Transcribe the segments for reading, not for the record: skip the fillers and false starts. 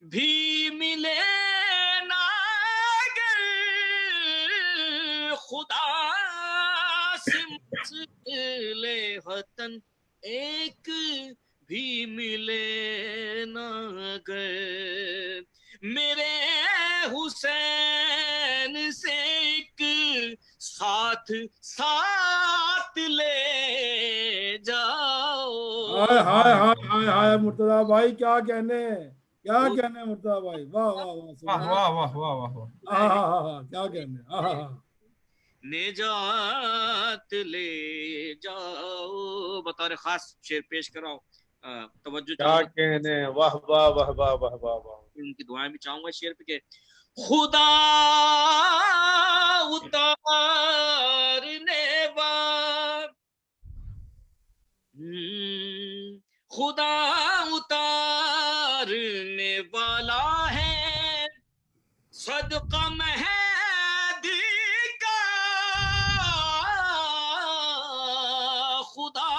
بھی ملے نا گر خدا سے مسئلہ وطن ایک بھی ملے نا گر میرے حسین سے ایک ساتھ ساتھ لے جاؤ. ہائے ہائے ہائے ہائے ہائے مرتضیٰ بھائی کیا کہنے کیا کہنے مرتضیٰ بھائی واہ واہ واہ واہ واہ واہ واہ واہ واہ. کیا کہنے نجات لے جاؤ. بطور خاص شعر پیش کراؤ. توجہ کیا کہنے واہ واہ واہ واہ واہ واہ واہ. ان کی دعائیں بھی چاہوں گا شعر پہ کہ خدا اتارنے خدا اتارنے والا ہے صدقہ مہدی کا. خدا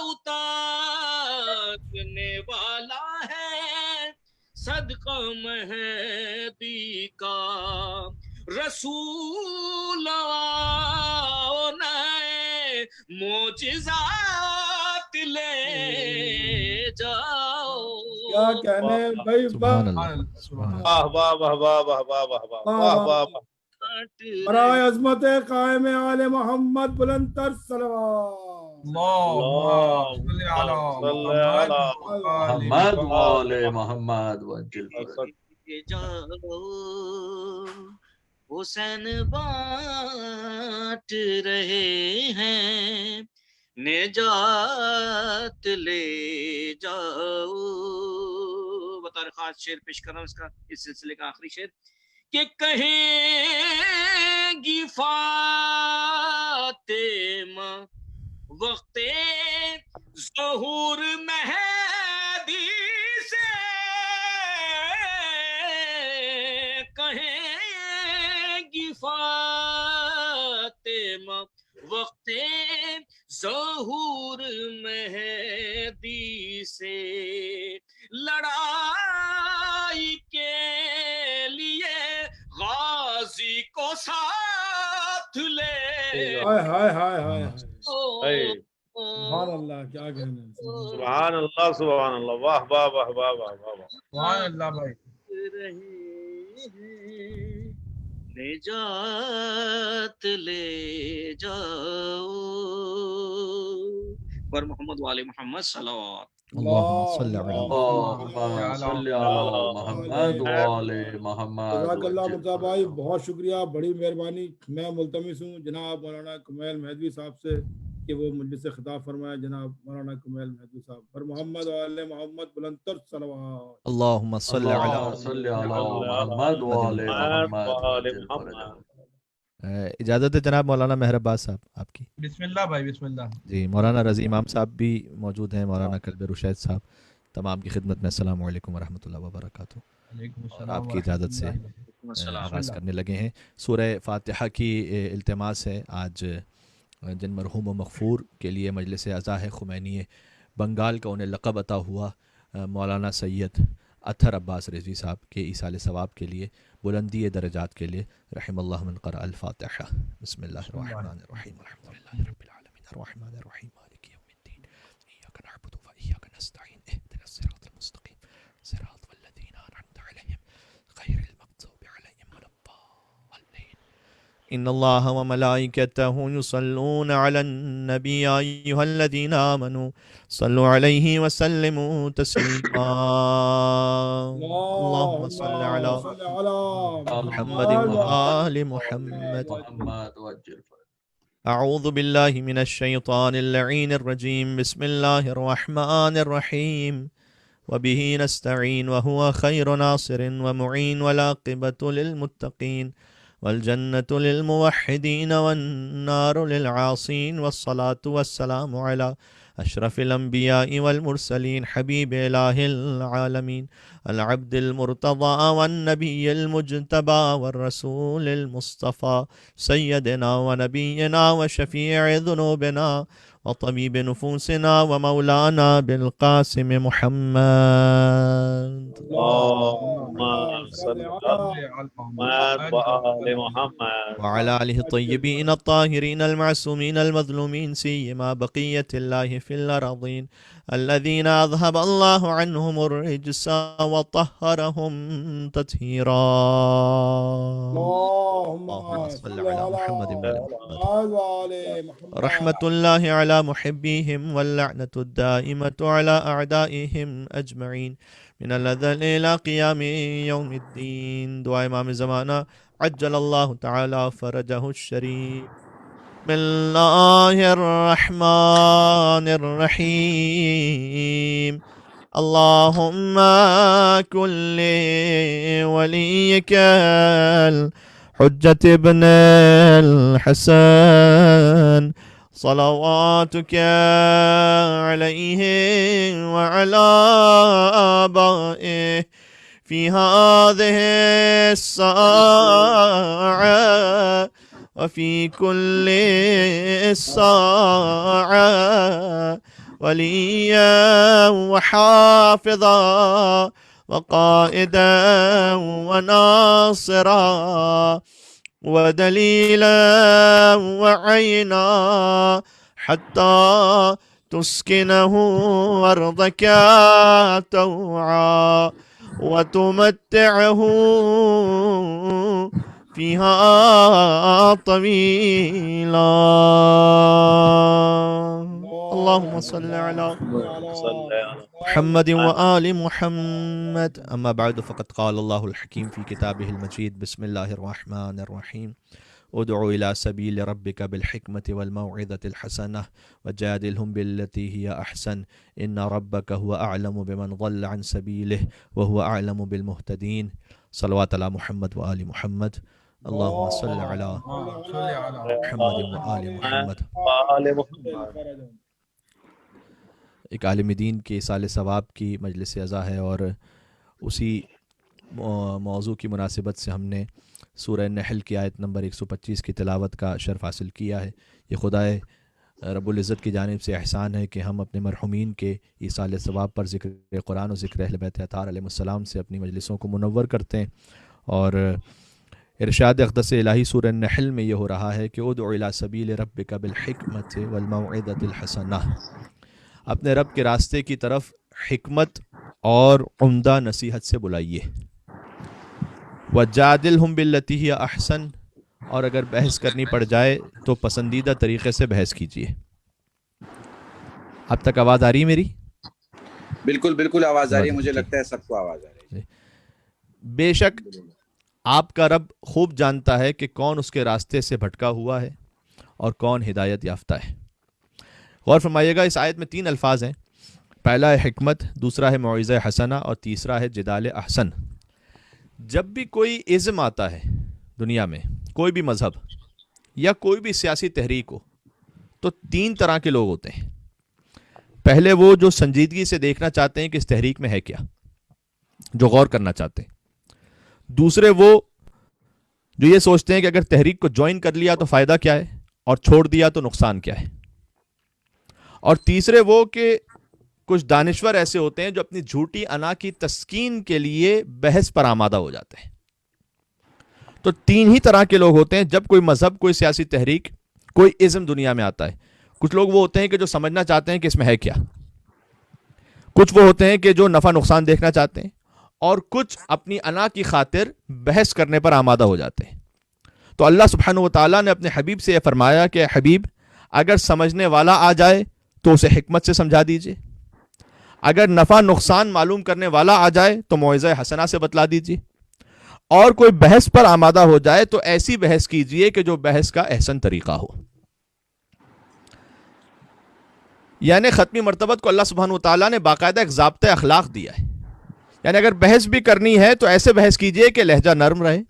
اتارنے والا ہے صدقہ مہدی کا. رسول نئے معجزات لے جاؤ. کیا کہنے بھائی سبحان اللہ واہ واہ واہ واہ واہ واہ واہ واہ واہ واہ. برائے عظمت قائم آل محمد بلند تر صلوات. اللہم صلی علی محمد وآل محمد وجل جاؤ. حسین بانٹ رہے ہیں نجات لے جاؤ. بطور خاص شعر پیش کر رہا ہوں اس کا اس سلسلے کا آخری شعر کہ کہیں گی فاطمہ وقت ظہور مہدی سے کہیں گی فاطمہ وقت ظہور مہدی سے لڑائی کے لیے غازی کو ساتھ لے. ہائے ہائے ہائے ہائے سبحان اللہ کیا کہنے سبحان اللہ سبحان اللہ واہ واہ واہ واہ واہ واہ. سبحان اللہ بھائی. نجات لے جاؤ. پر محمد وآل محمد صلوات. اللہم صلی علی محمد وآل محمد. جزاک اللہ مرتضیٰ بھائی بہت شکریہ بڑی مہربانی. میں ملتمس ہوں جناب مولانا کمیل مہدوی صاحب سے کہ وہ مجلس سے خطاب فرمائے. جناب مولانا کمیل مہدوی صاحب پر محمد وآل محمد بلند تر صلوات. اللہم صلی علی محمد وآل محمد. اجازت ہے جناب مولانا مہر عباس صاحب آپ کی. بسم اللہ بھائی بسم اللہ. جی مولانا رضی امام صاحب بھی موجود ہیں, مولانا کلب رشید صاحب, تمام کی خدمت میں السلام علیکم ورحمۃ اللہ وبرکاتہ. اور آپ کی اجازت سے آغاز کرنے لگے ہیں. سورہ فاتحہ کی التماس ہے آج جن مرحوم و مغفور کے لیے مجلس عزا ہے خمینی بنگال کا انہیں لقب عطا ہوا مولانا سید اطہر عباس رضوی صاحب کے ایصال ثواب کے لیے بلندی درجات کے لیے رحم اللہ من قرأ الفاتحہ. بسم اللہ الرحمن الرحیم الحمدللہ رب العالمین الرحمن الرحیم مالک یوم الدین ایاک نعبد و ایاک نستعین اهدنا الصراط المستقیم صراط الذین انعمت علیہم غیر المغضوب علیہم ولا الضالین. ان اللہ وملائکتہ یصلون علی النبی یا ایھا الذین آمنوا صلوا علیہ وسلموا تسلیما. اللہم صل علی محمد وآل محمد. اعوذ باللہ من الشیطان اللعین الرجیم. بسم اللہ الرحمن الرحیم. وبہ نستعین وہو خیر ناصر ومعین والعاقبۃ للمتقین والجنة للموحدین والنار للعاصین والصلاة والسلام علی اشرف الانبیاء والمرسلین حبیب الہ العالمین العبد المرتضى والنبی المجتبى والرسول المصطفى سیدنا ونبینا وشفیع ذنوبنا وطبیب نفوسنا ومولانا بالقاسم محمد. وسلم محمد وآل محمد وعلى آله الطيبين الطاهرين المعصومين المظلومين سيما بقية الله في الأرضين الذين أذهب الله عنهم الرجس وطهرهم تطهيرا. اللهم صل على محمد وآل محمد. رحمة الله على محبيهم واللعنة الدائمة على أعدائهم أجمعين من الأزل إلى قيام يوم الدين. دعاء امام زمانہ عجل اللہ تعالی فرجہ الشریف. بسم اللہ الرحمن الرحیم. اللہم کل ولیک الحجة ابن الحسن صلواتك عليه وعلى آبائه في هذه الساعة وفي كل الساعة وليا وحافظا وقائدا وناصرا ودليلا وعينا حتى تسكنه أرضك طوعا وتمتعه فيها طويلا. اللهم صل على محمد وآل محمد. أما بعد فقد قال الله الحكيم في كتابه المجيد بسم الله الرحمن الرحيم. ادعو إلى سبيل ربك بالحكمة والموعظة الحسنة وجادلهم بالتي هي أحسن إن ربك هو أعلم بمن ضل عن سبيله وهو أعلم بالمهتدين. صلوات على محمد وآل محمد. اللهم صل على محمد وآل محمد. ایک عالم دین کے ایصال ثواب کی مجلس عزا ہے اور اسی موضوع کی مناسبت سے ہم نے سورہ نحل کی آیت نمبر 125 کی تلاوت کا شرف حاصل کیا ہے. یہ خدائے رب العزت کی جانب سے احسان ہے کہ ہم اپنے مرحومین کے ایصال ثواب پر ذکر قرآن و ذکر اہل بیت اطہار علیہ السلام سے اپنی مجلسوں کو منور کرتے ہیں. اور ارشاد اقدس الہی سورہ نحل میں یہ ہو رہا ہے کہ ادعو الی سبیل ربک بالحکمۃ والموعظۃ الحسنہ. اپنے رب کے راستے کی طرف حکمت اور عمدہ نصیحت سے بلائیے. وجادلہم باللتی ہی احسن. اور اگر بحث کرنی پڑ جائے تو پسندیدہ طریقے سے بحث کیجیے. اب تک آواز آ رہی ہے میری؟ بالکل بالکل آواز آ رہی ہے. مجھے لگتا ہے سب کو آواز آ رہی ہے. بے شک آپ کا رب خوب جانتا ہے کہ کون اس کے راستے سے بھٹکا ہوا ہے اور کون ہدایت یافتہ ہے. غور فرمائیے گا, اس آیت میں 3 الفاظ ہیں. پہلا ہے حکمت, دوسرا ہے موعظہ حسنہ اور تیسرا ہے جدال احسن. جب بھی کوئی ازم آتا ہے دنیا میں, کوئی بھی مذہب یا کوئی بھی سیاسی تحریک ہو, تو 3 طرح کے لوگ ہوتے ہیں. پہلے وہ جو سنجیدگی سے دیکھنا چاہتے ہیں کہ اس تحریک میں ہے کیا, جو غور کرنا چاہتے ہیں. دوسرے وہ جو یہ سوچتے ہیں کہ اگر تحریک کو جوائن کر لیا تو فائدہ کیا ہے اور چھوڑ دیا تو نقصان کیا ہے. اور تیسرے وہ کہ کچھ دانشور ایسے ہوتے ہیں جو اپنی جھوٹی انا کی تسکین کے لیے بحث پر آمادہ ہو جاتے ہیں. تو 3 ہی طرح کے لوگ ہوتے ہیں جب کوئی مذہب, کوئی سیاسی تحریک, کوئی ازم دنیا میں آتا ہے. کچھ لوگ وہ ہوتے ہیں کہ جو سمجھنا چاہتے ہیں کہ اس میں ہے کیا, کچھ وہ ہوتے ہیں کہ جو نفع نقصان دیکھنا چاہتے ہیں, اور کچھ اپنی انا کی خاطر بحث کرنے پر آمادہ ہو جاتے ہیں. تو اللہ سبحانہ و تعالیٰ نے اپنے حبیب سے یہ فرمایا کہ حبیب اگر سمجھنے والا آ جائے تو اسے حکمت سے سمجھا دیجئے, اگر نفع نقصان معلوم کرنے والا آ جائے تو موعظہ حسنہ سے بتلا دیجئے, اور کوئی بحث پر آمادہ ہو جائے تو ایسی بحث کیجئے کہ جو بحث کا احسن طریقہ ہو. یعنی ختمی مرتبت کو اللہ سبحانہ و تعالیٰ نے باقاعدہ ایک ضابطۂ اخلاق دیا ہے. یعنی اگر بحث بھی کرنی ہے تو ایسے بحث کیجئے کہ لہجہ نرم رہے,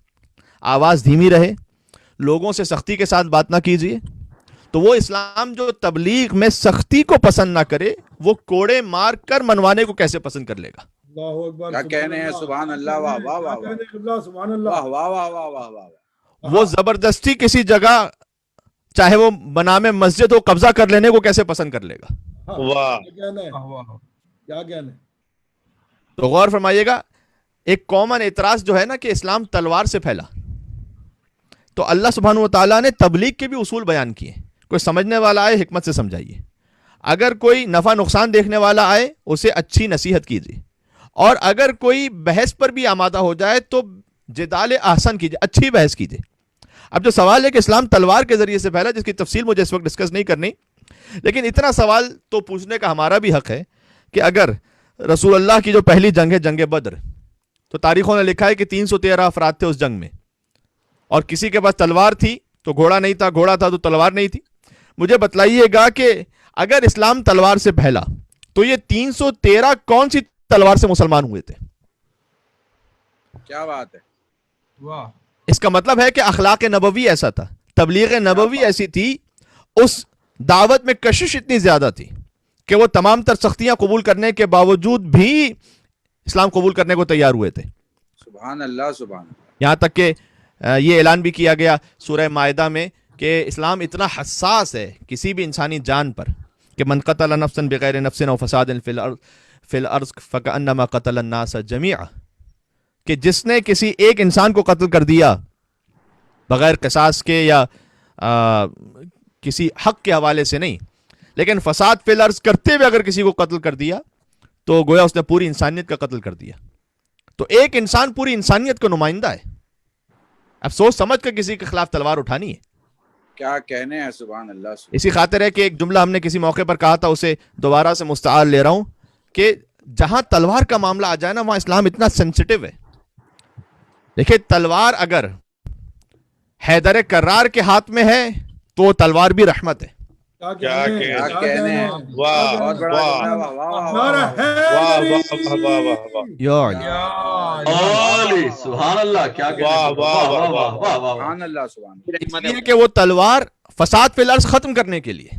آواز دھیمی رہے, لوگوں سے سختی کے ساتھ بات نہ کیجئے. تو وہ اسلام جو تبلیغ میں سختی کو پسند نہ کرے, وہ کوڑے مار کر منوانے کو کیسے پسند کر لے گا؟ اللہ اکبر. کیا کہنے ہیں, سبحان اللہ, واہ واہ واہ واہ, سبحان اللہ, واہ واہ واہ واہ واہ واہ. وہ زبردستی کسی جگہ چاہے وہ بنام مسجد ہو قبضہ کر لینے کو کیسے پسند کر لے گا؟ واہ کیا کہنا ہے, کیا کہنا ہے. تو غور فرمائیے گا, ایک کامن اعتراض جو ہے نا کہ اسلام تلوار سے پھیلا، تو اللہ سبحانہ و تعالیٰ نے تبلیغ کے بھی اصول بیان کیے. کوئی سمجھنے والا آئے حکمت سے سمجھائیے، اگر کوئی نفع نقصان دیکھنے والا آئے اسے اچھی نصیحت کیجیے، اور اگر کوئی بحث پر بھی آمادہ ہو جائے تو جدال احسن کیجیے، اچھی بحث کیجیے. اب جو سوال ہے کہ اسلام تلوار کے ذریعے سے پھیلا، جس کی تفصیل مجھے اس وقت ڈسکس نہیں کرنی، لیکن اتنا سوال تو پوچھنے کا ہمارا بھی حق ہے کہ اگر رسول اللہ کی جو پہلی جنگ ہے جنگ بدر، تو تاریخوں نے لکھا ہے کہ 313 افراد تھے اس جنگ میں، اور کسی کے پاس تلوار تھی تو گھوڑا نہیں تھا، گھوڑا تھا تو تلوار نہیں تھی. مجھے بتلائیے گا کہ اگر اسلام تلوار سے پھیلا تو یہ 313 کون سی تلوار سے مسلمان ہوئے تھے؟ کیا بات ہے، واہ. اس کا مطلب ہے کہ اخلاق نبوی ایسا تھا، تبلیغ نبوی ایسی تھی، اس دعوت میں کشش اتنی زیادہ تھی کہ وہ تمام تر سختیاں قبول کرنے کے باوجود بھی اسلام قبول کرنے کو تیار ہوئے تھے. سبحان اللہ سبحان اللہ. یہاں تک کہ یہ اعلان بھی کیا گیا سورہ مائدہ میں کہ اسلام اتنا حساس ہے کسی بھی انسانی جان پر کہ من قتل نفسا بغیر نفس او فساد فی الارض فکأنما قتل الناس جميعا، کہ جس نے کسی ایک انسان کو قتل کر دیا بغیر قصاص کے یا کسی حق کے حوالے سے نہیں، لیکن فساد فی الارض کرتے ہوئے اگر کسی کو قتل کر دیا تو گویا اس نے پوری انسانیت کا قتل کر دیا. تو ایک انسان پوری انسانیت کا نمائندہ ہے. اب سوچ سمجھ کر کسی کے خلاف تلوار اٹھانی ہے. کیا کہنے ہیں، سبحان اللہ سبحان. اسی خاطر ہے کہ ایک جملہ ہم نے کسی موقع پر کہا تھا، اسے دوبارہ سے مستعار لے رہا ہوں کہ جہاں تلوار کا معاملہ آ جائے نا وہاں اسلام اتنا سینسٹیو ہے. دیکھیں تلوار اگر حیدر کرار کے ہاتھ میں ہے تو وہ تلوار بھی رحمت ہے. کیا کہنے ہیں، واہ بہت بڑا واہ جملہ، واہ واہ واہ نعرہ واہ. حیدری. واہ واہ واہ یا علی. علی سبحان اللہ، کیا کہنے واہ ہیں، واہ واہ واہ واہ واہ واہ. سبحان اللہ سبحان اللہ. اس لیے کہ وہ تلوار فساد فی الارض ختم کرنے کے لیے،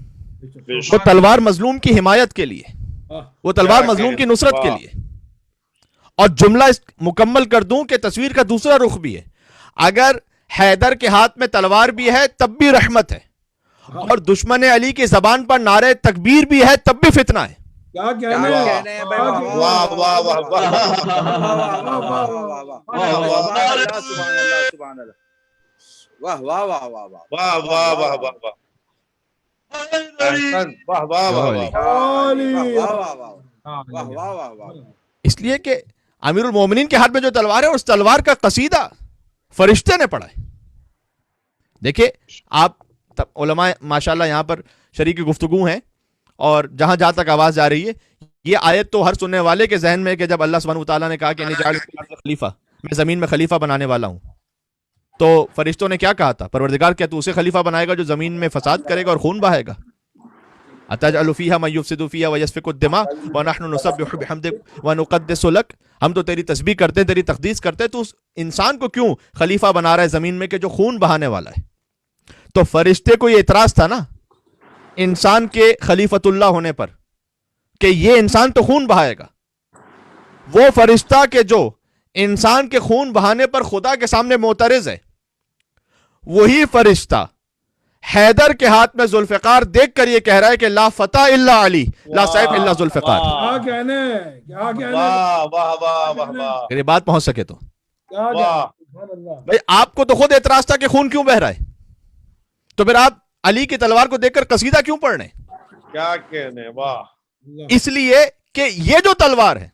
بے وہ شک. تلوار مظلوم کی حمایت کے لیے، وہ تلوار مظلوم کی نصرت کے لیے. اور جملہ اس مکمل کر دوں کہ تصویر کا دوسرا رخ بھی ہے، اگر حیدر کے ہاتھ میں تلوار بھی ہے تب بھی رحمت ہے، اور دشمن علی کی زبان پر نعرہ تکبیر بھی ہے تب بھی فتنہ ہے. کیا کیا کہنے ہیں، کہنے ہیں بھائی، واہ واہ واہ واہ واہ. واہ واہ واہ واہ واہ. واہ واہ واہ واہ واہ. احسن. واہ واہ واہ واہ. واہ واہ واہ واہ. اس لیے کہ امیر المومنین کے ہاتھ میں جو تلوار ہے اس تلوار کا قصیدہ فرشتے نے پڑھا ہے. دیکھیں آپ علماء ماشاءاللہ یہاں پر شریک گفتگو ہیں، اور جہاں جہاں تک آواز جا رہی ہے یہ آیت تو ہر سننے والے کے ذہن میں کہ جب اللہ سبحانہ وتعالیٰ نے کہا کہ خلیفہ، میں زمین میں خلیفہ بنانے والا ہوں، تو فرشتوں نے کیا کہا تھا؟ پروردگار کیا تو اسے خلیفہ بنائے گا جو زمین میں فساد کرے گا اور خون بہائے گا؟ اتجعل فیہا من یفسد فیہا ویسفک الدماء ونحن نسبح بحمدک ونقدس لک. ہم تو تیری تسبیح کرتے ہیں، تیری تقدیس کرتے ہیں، تو اس انسان کو کیوں خلیفہ بنا رہا ہے زمین میں کہ جو خون بہانے والا ہے؟ تو فرشتے کو یہ اعتراض تھا نا انسان کے خلیفۃ اللہ ہونے پر کہ یہ انسان تو خون بہائے گا. وہ فرشتہ کہ جو انسان کے خون بہانے پر خدا کے سامنے معترض ہے، وہی فرشتہ حیدر کے ہاتھ میں ذوالفقار دیکھ کر یہ کہہ رہا ہے کہ لا فتح الا علی لا سیف الا ذوالفقار. کیا کہنے ہیں، کیا کہنے ہیں، واہ واہ واہ واہ واہ. اگر یہ بات پہنچ سکے تو کیا کہنے واہ. ہیں. سبحان اللہ. بھائی آپ کو تو خود اعتراض تھا کہ خون کیوں بہ رہا ہے، تو پھر آپ علی کی تلوار کو دیکھ کر قصیدہ کیوں پڑھ رہے ہیں؟ کیا کہنے. واہ. اس لیے کہ یہ جو تلوار ہے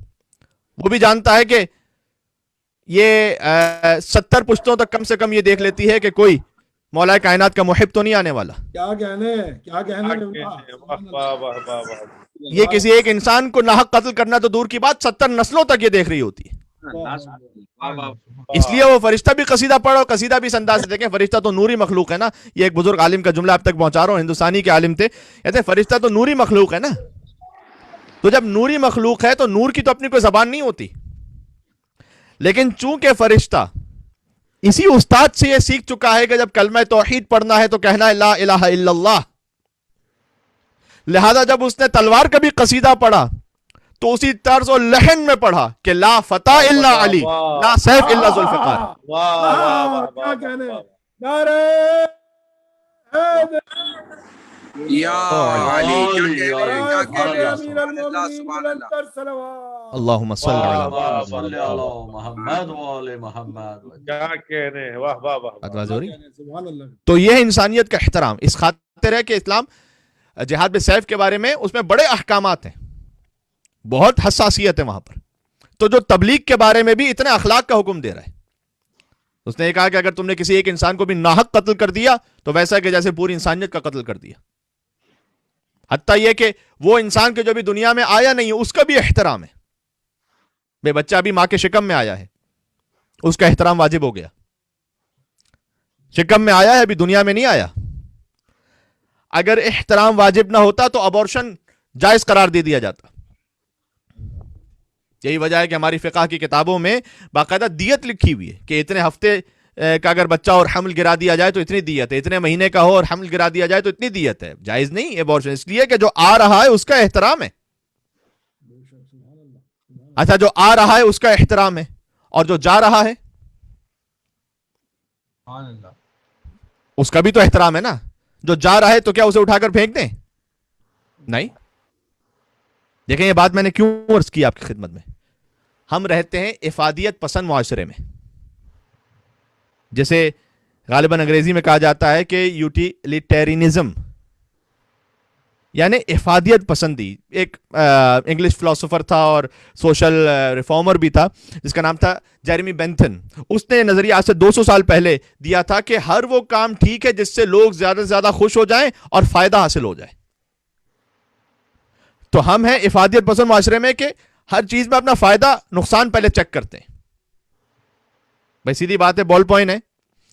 وہ بھی جانتا ہے کہ یہ 70 پشتوں تک کم سے کم یہ دیکھ لیتی ہے کہ کوئی مولا کائنات کا محب تو نہیں آنے والا. کیا کہنے ہیں، کیا کہنے ہیں. واہ واہ واہ واہ واہ. یہ کسی ایک انسان کو ناحق قتل کرنا تو دور کی بات 70 نسلوں تک یہ دیکھ رہی ہوتی ہے. اس لیے وہ فرشتہ بھی قصیدہ پڑھو، قصیدہ بھی اس انداز سے دیکھیں. فرشتہ تو نوری مخلوق ہے نا. یہ ایک بزرگ عالم کا جملہ اب تک پہنچا رہا ہوں، ہندوستانی کے عالم تھے، کہتے ہیں فرشتہ تو نوری مخلوق ہے نا. تو جب نوری مخلوق ہے تو نور کی تو اپنی کوئی زبان نہیں ہوتی، لیکن چونکہ فرشتہ اسی استاد سے یہ سیکھ چکا ہے کہ جب کلمہ توحید پڑھنا ہے تو کہنا ہے لا الہ الا اللہ، لہذا جب اس نے تلوار کا بھی قصیدہ پڑھا تو اسی طرز و لحن میں پڑھا کہ لا فتح الا علی لا سیف الا ذوالفقار. واہ واہ واہ کیا واہ. کہنے ہیں. نعرہ حیدری. یا علی کیا کہہ رہے ہیں، کیا کہہ رہے ہیں، امیر سبحان اللہ المومنین سبحان اللہ. بلند تر صلوات. اللہم صل واہ علی واہ صلی علی محمد وآل محمد. کیا کہہ رہے ہیں، واہ واہ واہ. آواز ہو رہی؟ سبحان اللہ. تو یہ ہے انسانیت کا احترام. اس خاطر ہے کہ اسلام جہاد بالسیف کے بارے میں اس میں بڑے احکامات ہیں، بہت حساسیت ہے وہاں پر. تو جو تبلیغ کے بارے میں بھی اتنے اخلاق کا حکم دے رہا ہے. اس نے یہ کہا کہ اگر تم نے کسی ایک انسان کو بھی ناحق قتل کر دیا تو ویسا کہ جیسے پوری انسانیت کا قتل کر دیا. حتیٰ یہ کہ وہ انسان کے جو بھی دنیا میں آیا نہیں ہے اس کا بھی احترام ہے. بے بچہ بھی ماں کے شکم میں آیا ہے، اس کا احترام واجب ہو گیا. شکم میں آیا ہے، ابھی دنیا میں نہیں آیا. اگر احترام واجب نہ ہوتا تو ابورشن جائز قرار دے دیا جاتا. یہی وجہ ہے کہ ہماری فقہ کی کتابوں میں باقاعدہ دیت لکھی ہوئی ہے کہ اتنے ہفتے کا اگر بچہ اور حمل گرا دیا جائے تو اتنی دیت ہے، اتنے مہینے کا ہو اور حمل گرا دیا جائے تو اتنی دیت ہے. جائز نہیں ابورشن، اس لیے کہ جو آ رہا ہے اس کا احترام ہے. اچھا، جو آ رہا ہے اس کا احترام ہے، اور جو جا رہا ہے سبحان اللہ. اس کا بھی تو احترام ہے نا. جو جا رہا ہے تو کیا اسے اٹھا کر پھینک دیں؟ نہیں. دیکھیں یہ بات میں نے کیوں عرض کی آپ کی خدمت میں. ہم رہتے ہیں افادیت پسند معاشرے میں، جسے غالباً انگریزی میں کہا جاتا ہے کہ یوٹیلیٹیرینزم، یعنی افادیت پسندی. ایک انگلش فلسفر تھا اور سوشل ریفارمر بھی تھا جس کا نام تھا جیریمی بینتھن. اس نے نظریہ آج سے 200 سال پہلے دیا تھا کہ ہر وہ کام ٹھیک ہے جس سے لوگ زیادہ سے زیادہ خوش ہو جائیں اور فائدہ حاصل ہو جائے. تو ہم ہیں افادیت پسند معاشرے میں کہ ہر چیز میں اپنا فائدہ نقصان پہلے چیک کرتے ہیں. بھائی سیدھی بات ہے، بال پوائنٹ ہے،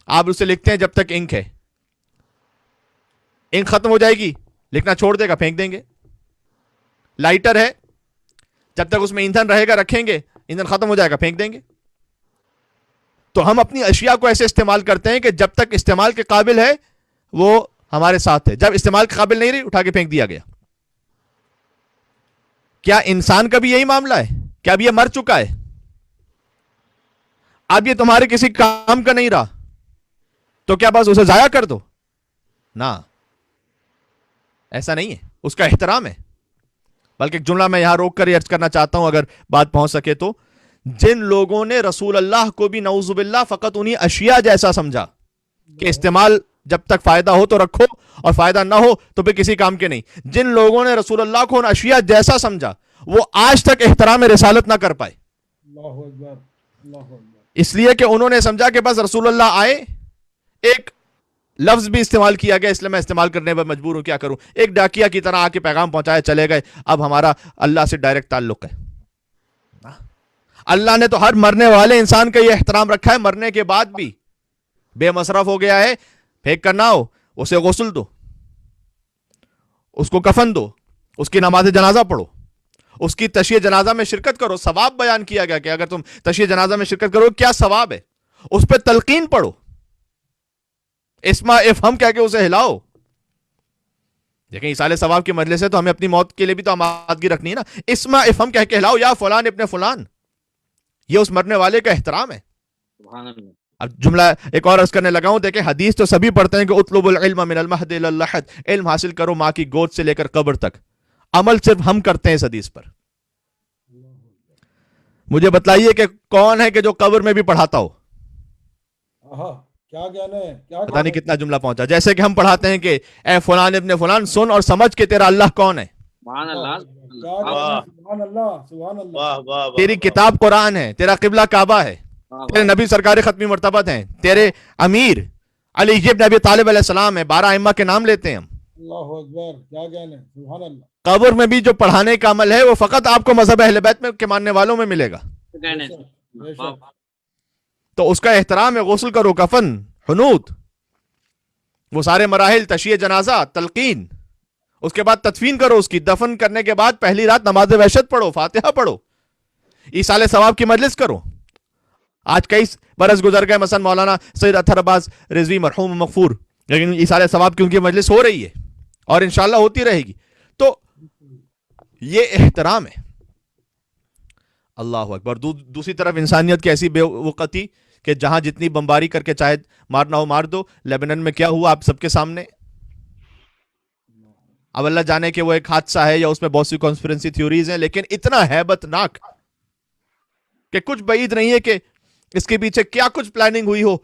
آپ اسے لکھتے ہیں جب تک انک ہے. انک ختم ہو جائے گی، لکھنا چھوڑ دے گا، پھینک دیں گے. لائٹر ہے، جب تک اس میں ایندھن رہے گا رکھیں گے، ایندھن ختم ہو جائے گا، پھینک دیں گے. تو ہم اپنی اشیاء کو ایسے استعمال کرتے ہیں کہ جب تک استعمال کے قابل ہے وہ ہمارے ساتھ ہے، جب استعمال کے قابل نہیں رہی اٹھا کے پھینک دیا گیا. کیا انسان کا بھی یہی معاملہ ہے؟ کیا اب یہ مر چکا ہے؟ اب یہ تمہارے کسی کام کا نہیں رہا تو کیا بس اسے ضائع کر دو؟ نہ، ایسا نہیں ہے. اس کا احترام ہے. بلکہ ایک جملہ میں یہاں روک کر عرض کرنا چاہتا ہوں اگر بات پہنچ سکے تو. جن لوگوں نے رسول اللہ کو بھی نعوذ باللہ فقط انہی اشیاء جیسا سمجھا کہ استعمال جب تک فائدہ ہو تو رکھو اور فائدہ نہ ہو تو پھر کسی کام کے نہیں، جن لوگوں نے رسول اللہ کو ان اشیاء جیسا سمجھا وہ آج تک احترام رسالت نہ کر پائے. اللہ اکبر، اللہ اکبر. اس لیے کہ انہوں نے سمجھا کہ بس رسول اللہ آئے، ایک لفظ بھی استعمال کیا گیا اس لیے میں استعمال کرنے پر مجبور ہوں، کیا کروں، ایک ڈاکیا کی طرح آ کے پیغام پہنچائے چلے گئے. اب ہمارا اللہ سے ڈائریکٹ تعلق ہے. اللہ نے تو ہر مرنے والے انسان کا یہ احترام رکھا ہے، مرنے کے بعد بھی بے مصرف ہو گیا ہے، پھینک کر نہ ہو، اسے غسل دو، اس کو کفن دو، اس کی نماز جنازہ پڑھو، اس کی تشییع جنازہ میں شرکت کرو. ثواب بیان کیا گیا کہ اگر تم تشییع جنازہ میں شرکت کرو کیا ثواب ہے. اس پہ تلقین پڑھو، اسما افہم کہہ کے اسے ہلاؤ. دیکھیں ایصال ثواب کی مجلس ہے تو ہمیں اپنی موت کے لیے بھی تو آمادگی رکھنی ہے نا. اسما افہم کہہ کے ہلاؤ، یا فلان ابن فلان. یہ اس مرنے والے کا احترام ہے. سبحان اللہ. اب جملہ ایک اور عرض کرنے لگا ہوں. دیکھیں حدیث تو سبھی پڑھتے ہیں کہ اطلب العلم من المہد الی اللحد، علم حاصل کرو ماں کی گود سے لے کر قبر تک. عمل صرف ہم کرتے ہیں اس حدیث پر. مجھے بتلائیے کہ کون ہے کہ جو قبر میں بھی پڑھاتا ہو؟ کیا کہنا ہے، کیا پتہ نہیں کتنا جملہ پہنچا. جیسے کہ ہم پڑھاتے ہیں کہ اے فلان ابن فلان سن اور سمجھ کہ تیرا اللہ کون ہے. سبحان اللہ. سبحان اللہ، سبحان اللہ. واہ واہ واہ. تیری کتاب قرآن ہے، تیرا قبلہ کعبہ ہے، تیرے نبی سرکار ختمی مرتبت ہیں، تیرے امیر علی ابن ابی طالب علیہ السلام ہے. 12 ائمہ کے نام لیتے ہیں ہم. اللہ اکبر، کیا کہنا ہے، سبحان اللہ. قبر میں بھی جو پڑھانے کا عمل ہے وہ فقط آپ کو مذہب اہل بیت میں کے ماننے والوں میں ملے گا. کہنے بے شک. تو اس کا احترام ہے. غسل کرو، کفن، حنوط، وہ سارے مراحل، تشییع جنازہ، تلقین، اس کے بعد تدفین کرو. اس کی دفن کرنے کے بعد پہلی رات نماز وحشت پڑھو، فاتحہ پڑھو، ایصال ثواب کی مجلس کرو. آج کئی برس گزر گئے، مثلا مولانا سید اطہر عباس رضوی مرحوم مغفور، لیکن ایصال ثواب کی ان کی مجلس ہو رہی ہے اور انشاءاللہ ہوتی رہے گی. تو یہ احترام ہے. اللہ اکبر. دوسری طرف انسانیت کی ایسی بے وقتی کہ جہاں جتنی بمباری کر کے چاہے مارنا ہو مار دو. لیبنن میں کیا ہوا آپ سب کے سامنے. اب اللہ جانے کہ وہ ایک حادثہ ہے یا اس میں بہت سی کانسپیرنسی تھیوریز ہیں، لیکن اتنا ہیبت ناک کہ کچھ بعید نہیں ہے کہ اس کے پیچھے کیا کچھ پلاننگ ہوئی ہو،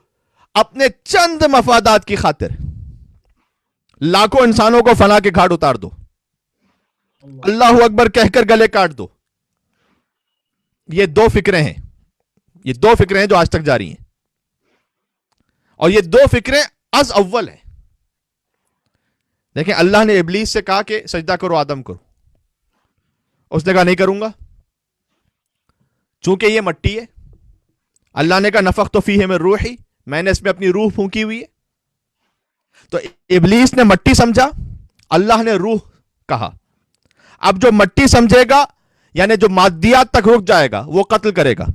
اپنے چند مفادات کی خاطر لاکھوں انسانوں کو فنا کے گھاٹ اتار دو، اللہ اکبر کہہ کر گلے کاٹ دو۔ یہ دو فکریں ہیں جو آج تک جاری ہیں، اور یہ دو فکریں از اول ہیں۔ دیکھیں اللہ نے ابلیس سے کہا کہ سجدہ کرو آدم کو، اس نے کہا نہیں کروں گا، چونکہ یہ مٹی ہے۔ اللہ نے کہا نفخت فیہ من روحی، میں نے اس میں اپنی روح پھونکی ہوئی ہے۔ تو ابلیس نے مٹی سمجھا، اللہ نے روح کہا۔ اب جو مٹی سمجھے گا یعنی جو مادیات تک رک جائے گا وہ قتل کرے گا،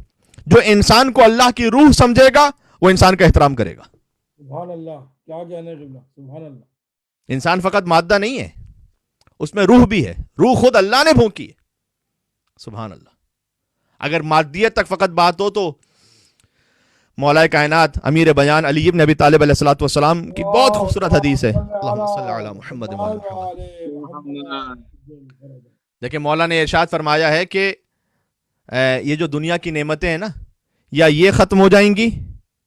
جو انسان کو اللہ کی روح سمجھے گا وہ انسان کا احترام کرے گا۔ سبحان اللہ، کیا کہنے قبلہ، سبحان اللہ۔ انسان فقط مادہ نہیں ہے، اس میں روح بھی ہے، روح خود اللہ نے پھونکی ہے۔ سبحان اللہ۔ اگر مادیت تک فقط بات ہو تو مولا کائنات امیر بیان علی ابن ابی طالب علیہ الصلوۃ والسلام کی بہت خوبصورت حدیث ہے، اللہم صلی علی محمد و علی محمد۔ دیکھیں مولا نے ارشاد فرمایا ہے کہ یہ جو دنیا کی نعمتیں ہیں نا، یا یہ ختم ہو جائیں گی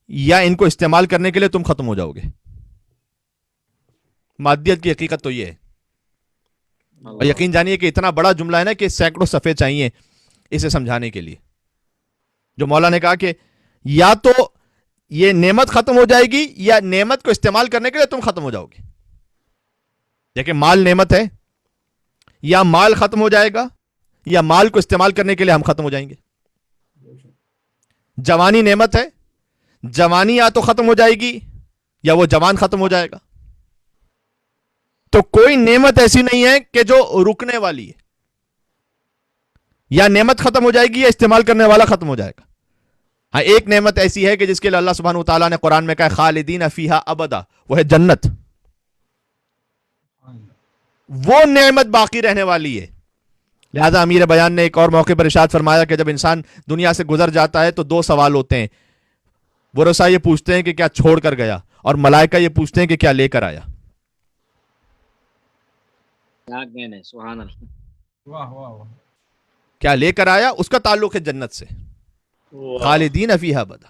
یا ان کو استعمال کرنے کے لیے تم ختم ہو جاؤ گے۔ مادیت کی حقیقت تو یہ ہے، اور یقین جانیے کہ اتنا بڑا جملہ ہے نا کہ سینکڑوں صفحے چاہیے اسے سمجھانے کے لیے۔ جو مولا نے کہا کہ یا تو یہ نعمت ختم ہو جائے گی یا نعمت کو استعمال کرنے کے لیے تم ختم ہو جاؤ گے۔ دیکھیں مال نعمت ہے، یا مال ختم ہو جائے گا یا مال کو استعمال کرنے کے لیے ہم ختم ہو جائیں گے۔ جوانی نعمت ہے، جوانی یا تو ختم ہو جائے گی یا وہ جوان ختم ہو جائے گا۔ تو کوئی نعمت ایسی نہیں ہے کہ جو رکنے والی ہے، یا نعمت ختم ہو جائے گی یا استعمال کرنے والا ختم ہو جائے گا۔ ہاں ایک نعمت ایسی ہے کہ جس کے لیے اللہ سبحانہ وتعالیٰ نے قرآن میں کہا خالدین فیہا ابدا، وہ ہے جنت۔ وہ نعمت باقی رہنے والی ہے۔ لہذا امیر بیان نے ایک اور موقع پر ارشاد فرمایا کہ جب انسان دنیا سے گزر جاتا ہے تو دو سوال ہوتے ہیں، ورثہ یہ پوچھتے ہیں کہ کیا چھوڑ کر گیا، اور ملائکہ یہ پوچھتے ہیں کہ کیا لے کر آیا۔ سبحان اللہ، واہ واہ واہ۔ کیا لے کر آیا، اس کا تعلق ہے جنت سے۔ خالدین فیہا ابدا۔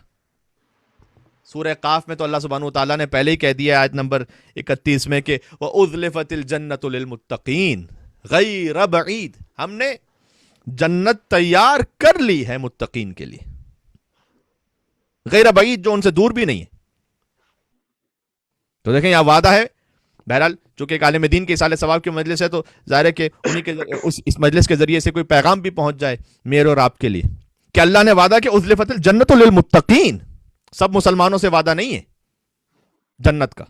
سورہ قاف میں تو اللہ سبحانہ وتعالیٰ نے پہلے ہی کہہ دیا آیت نمبر 31 میں کہ وَأُذْلِفَتِ الْجَنَّةُ لِلْمُتَّقِينَ غَيْرَ بَعِيدٍ، ہم نے جنت تیار کر لی ہے متقین کے لیے، غیر بعید، جو ان سے دور بھی نہیں ہے۔ تو دیکھیں یہاں وعدہ ہے۔ بہرحال چونکہ ایک عالم دین کے اصالہ ثواب کی مجلس ہے تو ظاہر ہے کہ انہی کے اس مجلس کے ذریعے سے کوئی پیغام بھی پہنچ جائے میرے اور آپ کے لیے کہ اللہ نے وعدہ کہ اُذْلِفَتِ الْجَنَّةُ لِلْمُتَّقِينَ، سب مسلمانوں سے وعدہ نہیں ہے جنت کا۔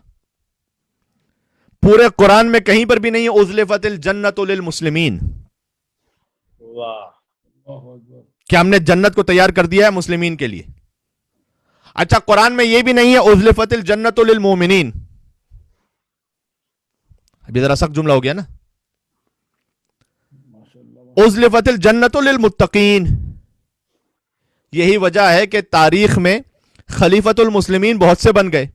پورے قرآن میں کہیں پر بھی نہیں ہے اُذْلِفَتِ الْجَنَّةُ لِلْمُسْلِمِينَ، کہ ہم نے جنت کو تیار کر دیا ہے مسلمین کے لیے۔ اچھا قرآن میں یہ بھی نہیں ہے اُذْلِفَتِ الْجَنَّةُ لِلْمُؤْمِنِينَ، ابھی ذرا سخت جملہ ہو گیا نا۔ اُذْلِفَتِ الْجَنَّةُ لِلْمُتَّقِينَ، یہی وجہ ہے کہ تاریخ میں خلیفۃ المسلمین بہت سے بن گئے،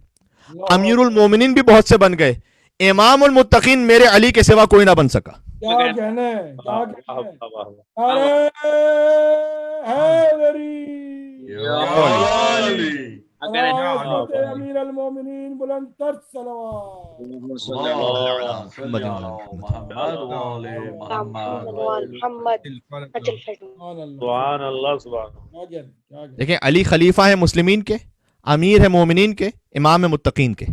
امیر المومنین بھی بہت سے بن گئے، امام المتقین میرے علی کے سوا کوئی نہ بن سکا۔ کیا کہنے، کیا کہنے، ارے امیر المومنین بلند تر صلوات۔ محمد سبحان اللہ سبحان اللہ۔ دیکھیں علی خلیفہ ہے مسلمین کے، امیر ہے مومنین کے، امام ہے متقین کے۔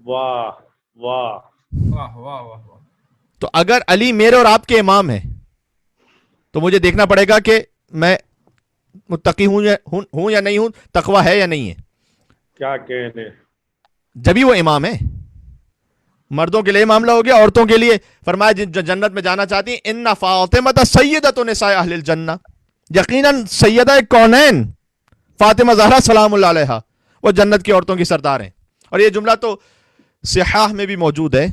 واہ واہ واہ واہ واہ۔ تو اگر علی میرے اور آپ کے امام ہیں تو مجھے دیکھنا پڑے گا کہ میں متقی ہوں یا نہیں ہوں، تقوی ہے یا نہیں ہے۔ کیا کہنے، جبھی وہ امام ہے۔ مردوں کے لیے معاملہ ہو گیا، عورتوں کے لیے فرمایا جو جنت میں جانا چاہتی ہیں ان فاطمہ سیدۃ نساء اہل الجنہ، یقیناً سیدہ کونین فاطمہ زہرا سلام اللہ علیہا وہ جنت کی عورتوں کی سردار ہیں۔ اور یہ جملہ تو صحاح میں بھی موجود ہے۔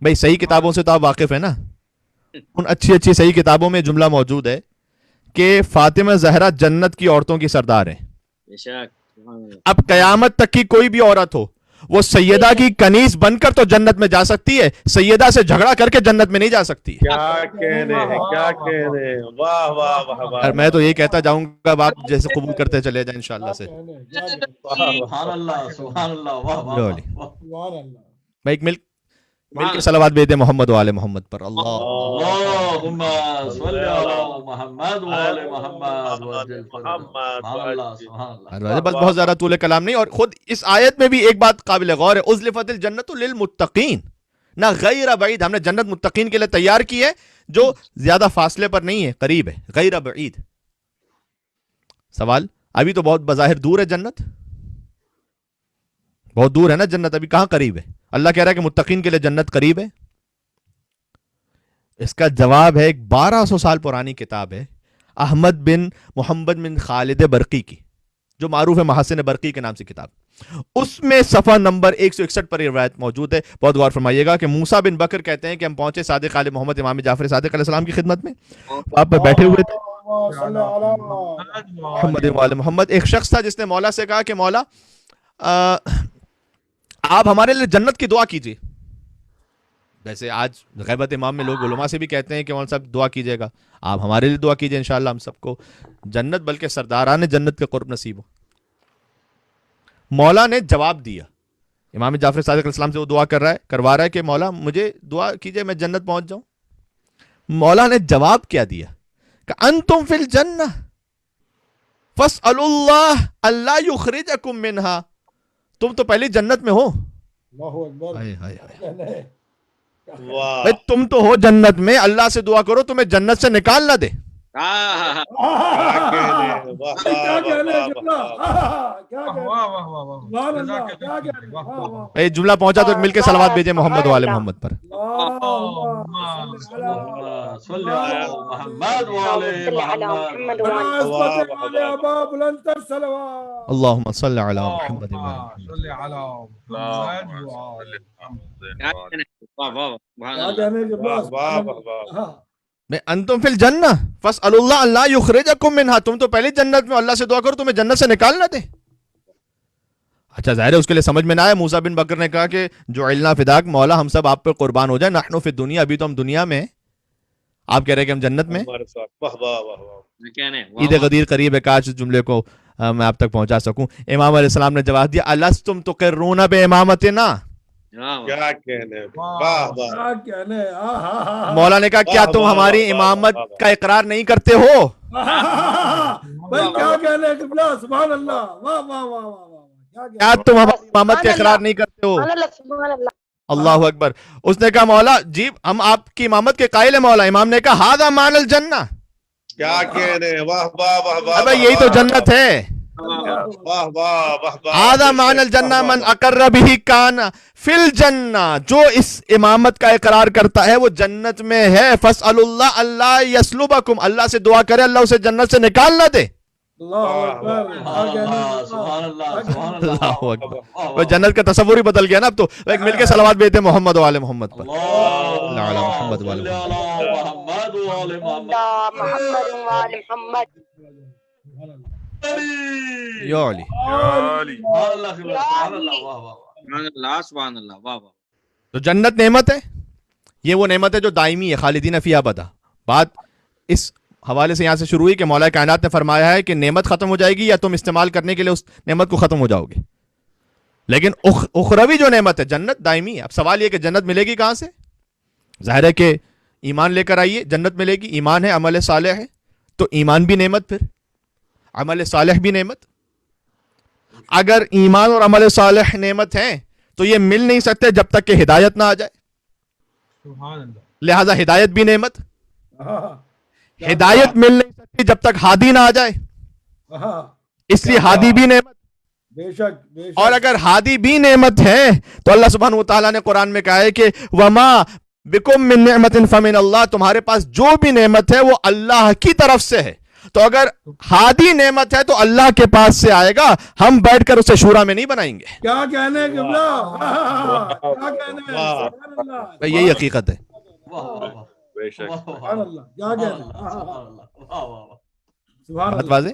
بھئی صحیح کتابوں سے تو آپ واقف ہیں نا، ان اچھی صحیح کتابوں میں جملہ موجود ہے کہ فاطمہ زہرا جنت کی عورتوں کی سردار ہیں۔ اب قیامت تک کی کوئی بھی عورت ہو وہ سیدہ کی کنیز بن کر تو جنت میں جا سکتی ہے, سیدہ سے جھگڑا کر کے جنت میں نہیں جا سکتی. کیا کہنے ہیں, کیا کہنے ہیں, واہ واہ واہ واہ. میں تو یہ کہتا جاؤں گا, اب آپ جیسے قبول کرتے چلے جائیں انشاءاللہ سے. سبحان اللہ سبحان اللہ واہ واہ واہ. میں ایک مل کے صلوات بھیج دیں محمد و آل محمد پر. اللہ اللہم صلی علی محمد و آل محمد وعجل فرجہ. سبحان اللہ سبحان اللہ. بس بہت زیادہ طول کلام نہیں. اور خود اس آیت میں بھی ایک بات قابل غور ہے, ازلفت الجنت للمتقین, نہ غیر بعید. ہم نے جنت متقین کے لیے تیار کی ہے جو زیادہ فاصلے پر نہیں ہے, قریب ہے, غیر بعید. سوال, ابھی تو بہت بظاہر دور ہے جنت, بہت دور ہے نا جنت, ابھی کہاں قریب ہے؟ اللہ کہہ رہا ہے کہ متقین کے لیے جنت قریب ہے. اس کا جواب ہے ایک 1200 سال پرانی کتاب ہے, احمد بن محمد بن خالد برقی کی, جو معروف ہے محاسن برقی کے نام سے کتاب. اس میں صفحہ نمبر 161 پر یہ روایت موجود ہے. بہت غور فرمائیے گا کہ موسیٰ بن بکر کہتے ہیں کہ ہم پہنچے صادق آل محمد امام جعفر صادق علیہ السلام کی خدمت میں, آپ بیٹھے ہوئے تھے. محمد وآل محمد. ایک شخص تھا جس نے مولا سے کہا کہ مولا آپ ہمارے لیے جنت کی دعا کیجیے. ویسے آج غیبت امام میں لوگ علماء سے بھی کہتے ہیں کہ مولانا صاحب دعا کیجیے گا, آپ ہمارے لیے دعا کیجیے, انشاءاللہ ہم سب کو جنت بلکہ سرداران جنت کے قرب نصیب ہو. مولا نے جواب دیا, امام جعفر صادق علیہ السلام سے وہ دعا کروا رہا ہے کہ مولا مجھے دعا کیجیے میں جنت پہنچ جاؤں. مولا نے جواب کیا دیا کہ انتم فی الجنہ فاسألوا اللہ اللہ یخرجکم منہا, تم تو پہلے جنت میں ہو. بھئی تم تو ہو جنت میں, اللہ سے دعا کرو تمہیں جنت سے نکال نہ دے. جملہ پہنچا تو مل کے صلوات بھیجیں محمد و آل محمد پر. اللہم صلی علی محمد میں انتم فی الجنہ فاسألوا اللہ اللہ یخرجکم منہا, تم تو پہلے جنت میں, اللہ سے دعا کرو تمہیں جنت سے نکال نہ دے. اچھا ظاہر ہے اس کے لیے سمجھ میں نہ آیا. موسیٰ بن بکر نے کہا کہ جعلنا فداک, مولا ہم سب آپ پہ قربان ہو جائیں, نحن فی الدنیا, ابھی تو ہم دنیا میں, آپ کہہ رہے ہیں کہ ہم جنت میں. عید غدیر قریب ہے, کاش اس جملے کو میں آپ تک پہنچا سکوں. امام علیہ السلام نے جواب دیا الستم تقرون بامامتنا, کیا کہنے, مولا نے کہا کیا تم ہماری امامت کا اقرار نہیں کرتے ہو؟ کیا تم ہماری امامت کا اقرار نہیں کرتے ہو؟ اللہ اکبر. اس نے کہا مولا جی ہم آپ کی امامت کے قائل ہیں مولا. امام نے کہا ھذا معنی الجنہ, کیا کہنے, واہ واہ واہ واہ. ابے یہی تو جنت ہے. واہ واہ واہ. ھذا معنی الجنہ من اقر بہ کان فی الجنہ, جو اس امامت کا اقرار کرتا ہے وہ جنت میں ہے. فاسألوا اللہ اللہ یسلبکم, اللہ سے دعا کرے اللہ اسے جنت سے نکال نہ دے. اللہ اکبر. وہ جنت کا تصور ہی بدل گیا نا اب تو. ایک مل کے صلوات بھیجتے محمد و آل محمد پر. محمد و آل محمد. یا علی. تو جنت نعمت ہے, یہ وہ نعمت ہے جو دائمی ہے, خالدین فیہا ابدا. بات اس حوالے سے یہاں سے شروع ہوئی کہ مولا کائنات نے فرمایا ہے کہ نعمت ختم ہو جائے گی یا تم استعمال کرنے کے لیے اس نعمت کو ختم ہو جاؤ گے. لیکن اخروی جو نعمت ہے جنت دائمی ہے. اب سوال یہ کہ جنت ملے گی کہاں سے؟ ظاہر ہے کہ ایمان لے کر آئیے, جنت ملے گی. ایمان ہے, عمل صالح ہے, تو ایمان بھی نعمت, پھر عمل صالح بھی نعمت. اگر ایمان اور عمل صالح نعمت ہیں تو یہ مل نہیں سکتے جب تک کہ ہدایت نہ آ جائے. لہذا ہدایت بھی نعمت. ہدایت مل نہیں سکتی جب تک ہادی نہ آ جائے, اس لیے ہادی بھی نعمت. اور اگر ہادی بھی نعمت ہے تو اللہ سبحانہ وتعالیٰ نے قرآن میں کہا ہے کہ وما بکم من نعمت فمن اللہ, تمہارے پاس جو بھی نعمت ہے وہ اللہ کی طرف سے ہے. تو اگر ہادی نعمت ہے تو اللہ کے پاس سے آئے گا, ہم بیٹھ کر اسے شورا میں نہیں بنائیں گے. کیا کہنے یہی حقیقت ہے. بات واضح.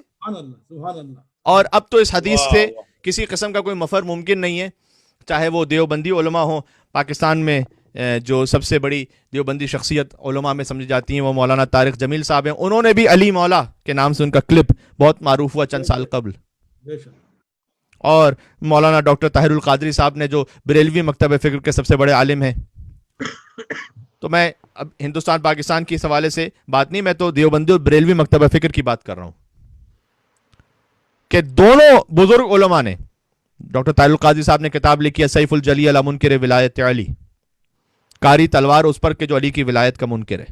اور اب تو اس حدیث سے کسی قسم کا کوئی مفر ممکن نہیں ہے. چاہے وہ دیوبندی علماء ہوں. پاکستان میں جو سب سے بڑی دیوبندی شخصیت علماء میں سمجھی جاتی ہیں وہ مولانا طارق جمیل صاحب ہیں. انہوں نے بھی علی مولا کے نام سے ان کا کلپ بہت معروف ہوا چند سال قبل. اور مولانا ڈاکٹر طاہر القادری صاحب نے جو بریلوی مکتب فکر کے سب سے بڑے عالم ہیں. تو میں اب ہندوستان پاکستان کی اس حوالے سے بات نہیں, میں تو دیوبندی اور بریلوی مکتب فکر کی بات کر رہا ہوں کہ دونوں بزرگ علماء نے, ڈاکٹر طاہر القادری صاحب نے کتاب لکھی ہے سیف الجلی علی منکر ولایت علی, کاری تلوار اس پر کہ جو علی کی ولایت کا منکر ہے.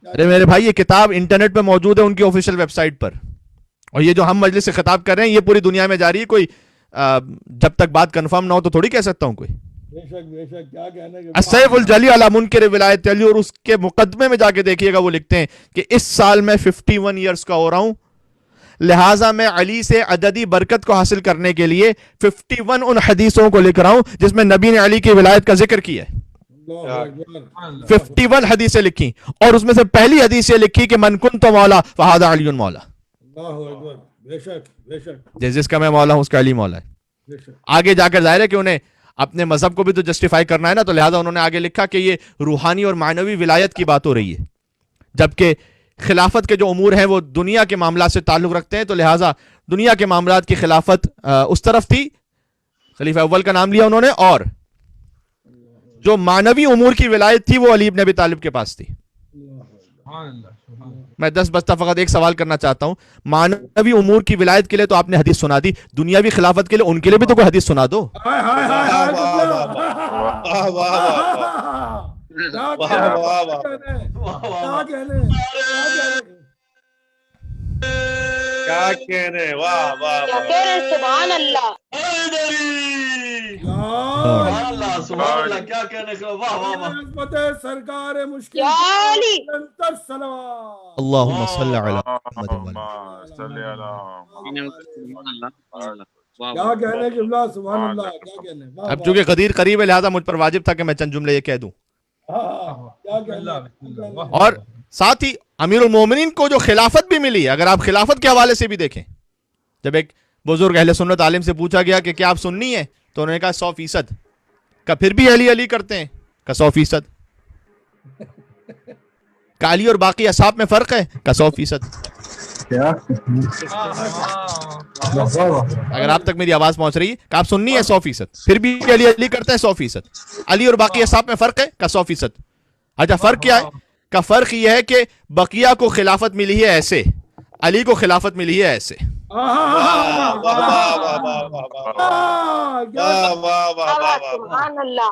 ارے میرے بھائی یہ کتاب انٹرنیٹ پہ موجود ہے ان کی آفیشیل ویب سائٹ پر, اور یہ جو ہم مجلس سے خطاب کر رہے ہیں یہ پوری دنیا میں جاری ہے. کوئی جب تک بات کنفرم نہ ہو تو تھوڑی کہہ سکتا ہوں کوئی. سیف الجلی علی منکر ولایت علی, اور اس کے مقدمے میں جا کے دیکھیے گا وہ لکھتے ہیں کہ اس سال میں 51 ایئرس کا ہو رہا ہوں, لہٰذا میں علی سے عددی برکت کو حاصل کرنے کے لیے 51 ان حدیثوں کو لکھ رہا ہوں جس میں نبی نے علی کی ولایت کا ذکر کیا ہے. 51 حدیثیں لکھی, اور اس میں سے پہلی حدیث یہ لکھی کہ من کنت مولا فہذا علی مولا, جس کا میں مولا ہوں اس کا علی مولا ہے. آگے جا کر ظاہر ہے کہ انہیں اپنے مذہب کو بھی تو جسٹیفائی کرنا ہے نا, تو لہٰذا انہوں نے آگے لکھا کہ یہ روحانی اور معنوی ولایت کی بات ہو رہی ہے, جبکہ خلافت کے جو امور ہیں وہ دنیا کے معاملات سے تعلق رکھتے ہیں, تو لہٰذا دنیا کے معاملات کی خلافت اس طرف تھی, خلیفہ اول کا نام لیا انہوں نے, اور جو معنوی امور کی ولایت تھی وہ علی ابن ابی طالب کے پاس تھی. میں 10 بستہ فقط ایک سوال کرنا چاہتا ہوں, معنوی امور کی ولایت کے لیے تو آپ نے حدیث سنا دی, دنیاوی خلافت کے لیے ان کے لیے بھی تو کوئی حدیث سنا دو. سبحان اللہ, کیا کہنے کا, واہ واہ واہ, سرکار مشکل اللہم صلی علی محمد. کیا کہنے قبلہ, سبحان اللہ, کیا کہنے. اب چونکہ قدیر قریب ہے لہٰذا مجھ پر واجب تھا کہ میں چند جملے یہ کہہ دوں. اور ساتھ ہی امیر المومنین کو جو خلافت بھی ملی, اگر آپ خلافت کے حوالے سے بھی دیکھیں, جب ایک بزرگ اہل سنت عالم سے پوچھا گیا کہ کیا آپ سنی ہیں, تو انہوں نے کہا 100%. کہ پھر بھی علی علی کرتے ہیں, کہ 100%. کہ علی اور باقی اصحاب میں فرق ہے, کہ 100%. اگر آپ تک میری آواز پہنچ رہی ہے کہ آپ سننی ہے 100%, پھر بھی علی علی کرتے ہیں 100%. علی اور باقی اصحاب میں فرق ہے, کہ 100%. اچھا فرق کیا ہے؟ کا فرق یہ ہے کہ بقیہ کو خلافت ملی ہے ایسے, علی کو خلافت ملی ہے ایسے. سبحان اللہ,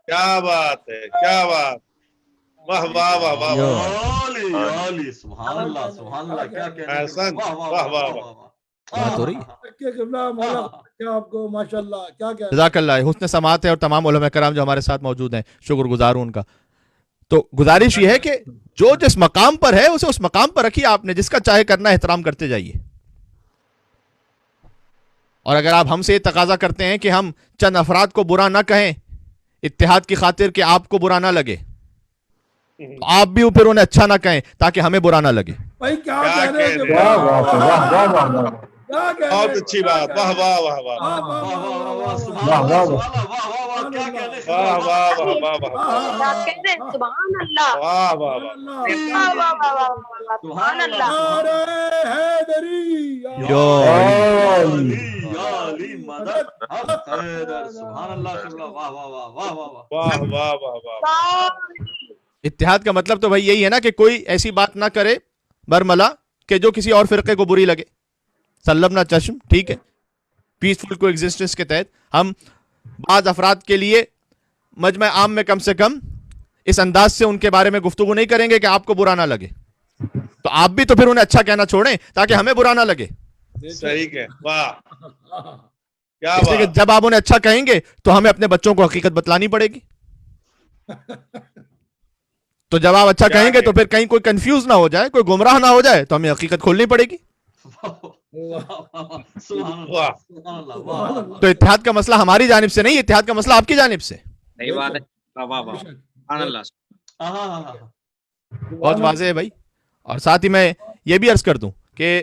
کیا بات ہے, کیا بات, واہ واہ واہ واہ, سبحان اللہ سبحان اللہ, کیا کہنے احسن, واہ واہ واہ, بات ہو رہی آپ کو ماشاءاللہ, کیا کہہ. جزاک اللہ, حسن سماعت ہے, اور تمام علماء کرام جو ہمارے ساتھ موجود ہیں شکر گزار ہوں ان کا. تو گزارش یہ ہے کہ جو جس مقام پر ہے اسے اس مقام پر رکھیے آپ نے, جس کا چاہے کرنا احترام کرتے جائیے. اور اگر آپ ہم سے یہ تقاضا کرتے ہیں کہ ہم چند افراد کو برا نہ کہیں اتحاد کی خاطر کہ آپ کو برا نہ لگے, تو آپ بھی پھر انہیں اچھا نہ کہیں تاکہ ہمیں برا نہ لگے. بہت اچھی بات, واہ واہ واہ واہ, سبحان اللہ, واہ واہ سبحان اللہ, اتحاد کا مطلب تو بھائی یہی ہے نا کہ کوئی ایسی بات نہ کرے برملا کہ جو کسی اور فرقے کو بری لگے. سلم نہ چشم, ٹھیک ہے, پیسفل کو ایگزسٹنس کے تحت ہم بعض افراد کے لیے مجمع عام میں کم سے کم اس انداز سے ان کے بارے میں گفتگو نہیں کریں گے کہ آپ کو برا نہ لگے. تو آپ بھی تو پھر انہیں اچھا کہنا چھوڑیں تاکہ ہمیں برا نہ لگے. صحیح ہے, واہ, کیا اس لیے کہ بات. جب آپ انہیں اچھا کہیں گے تو ہمیں اپنے بچوں کو حقیقت بتلانی پڑے گی. تو جب آپ اچھا کہیں گے تو پھر کہیں کوئی کنفیوز نہ ہو جائے, کوئی گمراہ نہ ہو جائے, تو ہمیں حقیقت کھولنی پڑے گی. تو اتحاد کا مسئلہ ہماری جانب سے نہیں, اتحاد کا مسئلہ آپ کی جانب سے. صحیح بات ہے, واہ واہ, سبحان اللہ. بہت واضح ہے بھائی. اور ساتھ ہی میں یہ بھی عرض کر دوں کہ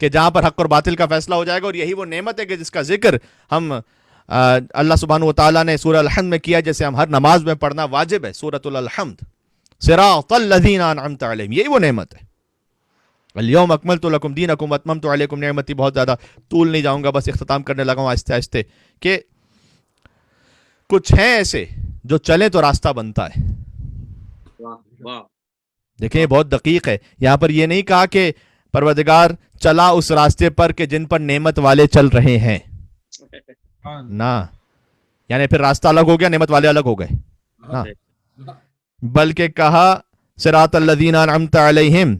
کہ جہاں پر حق اور باطل کا فیصلہ ہو جائے گا. اور یہی وہ نعمت ہے کہ جس کا ذکر ہم اللہ سبحانہ و تعالیٰ نے سورہ الحمد میں کیا, جیسے ہم ہر نماز میں پڑھنا واجب ہے, سورۃ الحمد, صراط الذین انعمت علیہم, یہی وہ نعمت ہے. الیوم اکملت لکم دینکم واتممت علیکم نعمتی. بہت زیادہ طول نہیں جاؤں گا, بس اختتام کرنے لگا ہوں آہستہ آہستہ, کہ کچھ ہیں ایسے جو چلیں تو راستہ بنتا ہے. دیکھیں یہ بہت دقیق ہے. یہاں پر یہ نہیں کہا کہ پروردگار چلا اس راستے پر کہ جن پر نعمت والے چل رہے ہیں, نہ, یعنی پھر راستہ الگ ہو گیا, نعمت والے الگ ہو گئے, نہ, بلکہ کہا صراط الذین انعمت علیہم,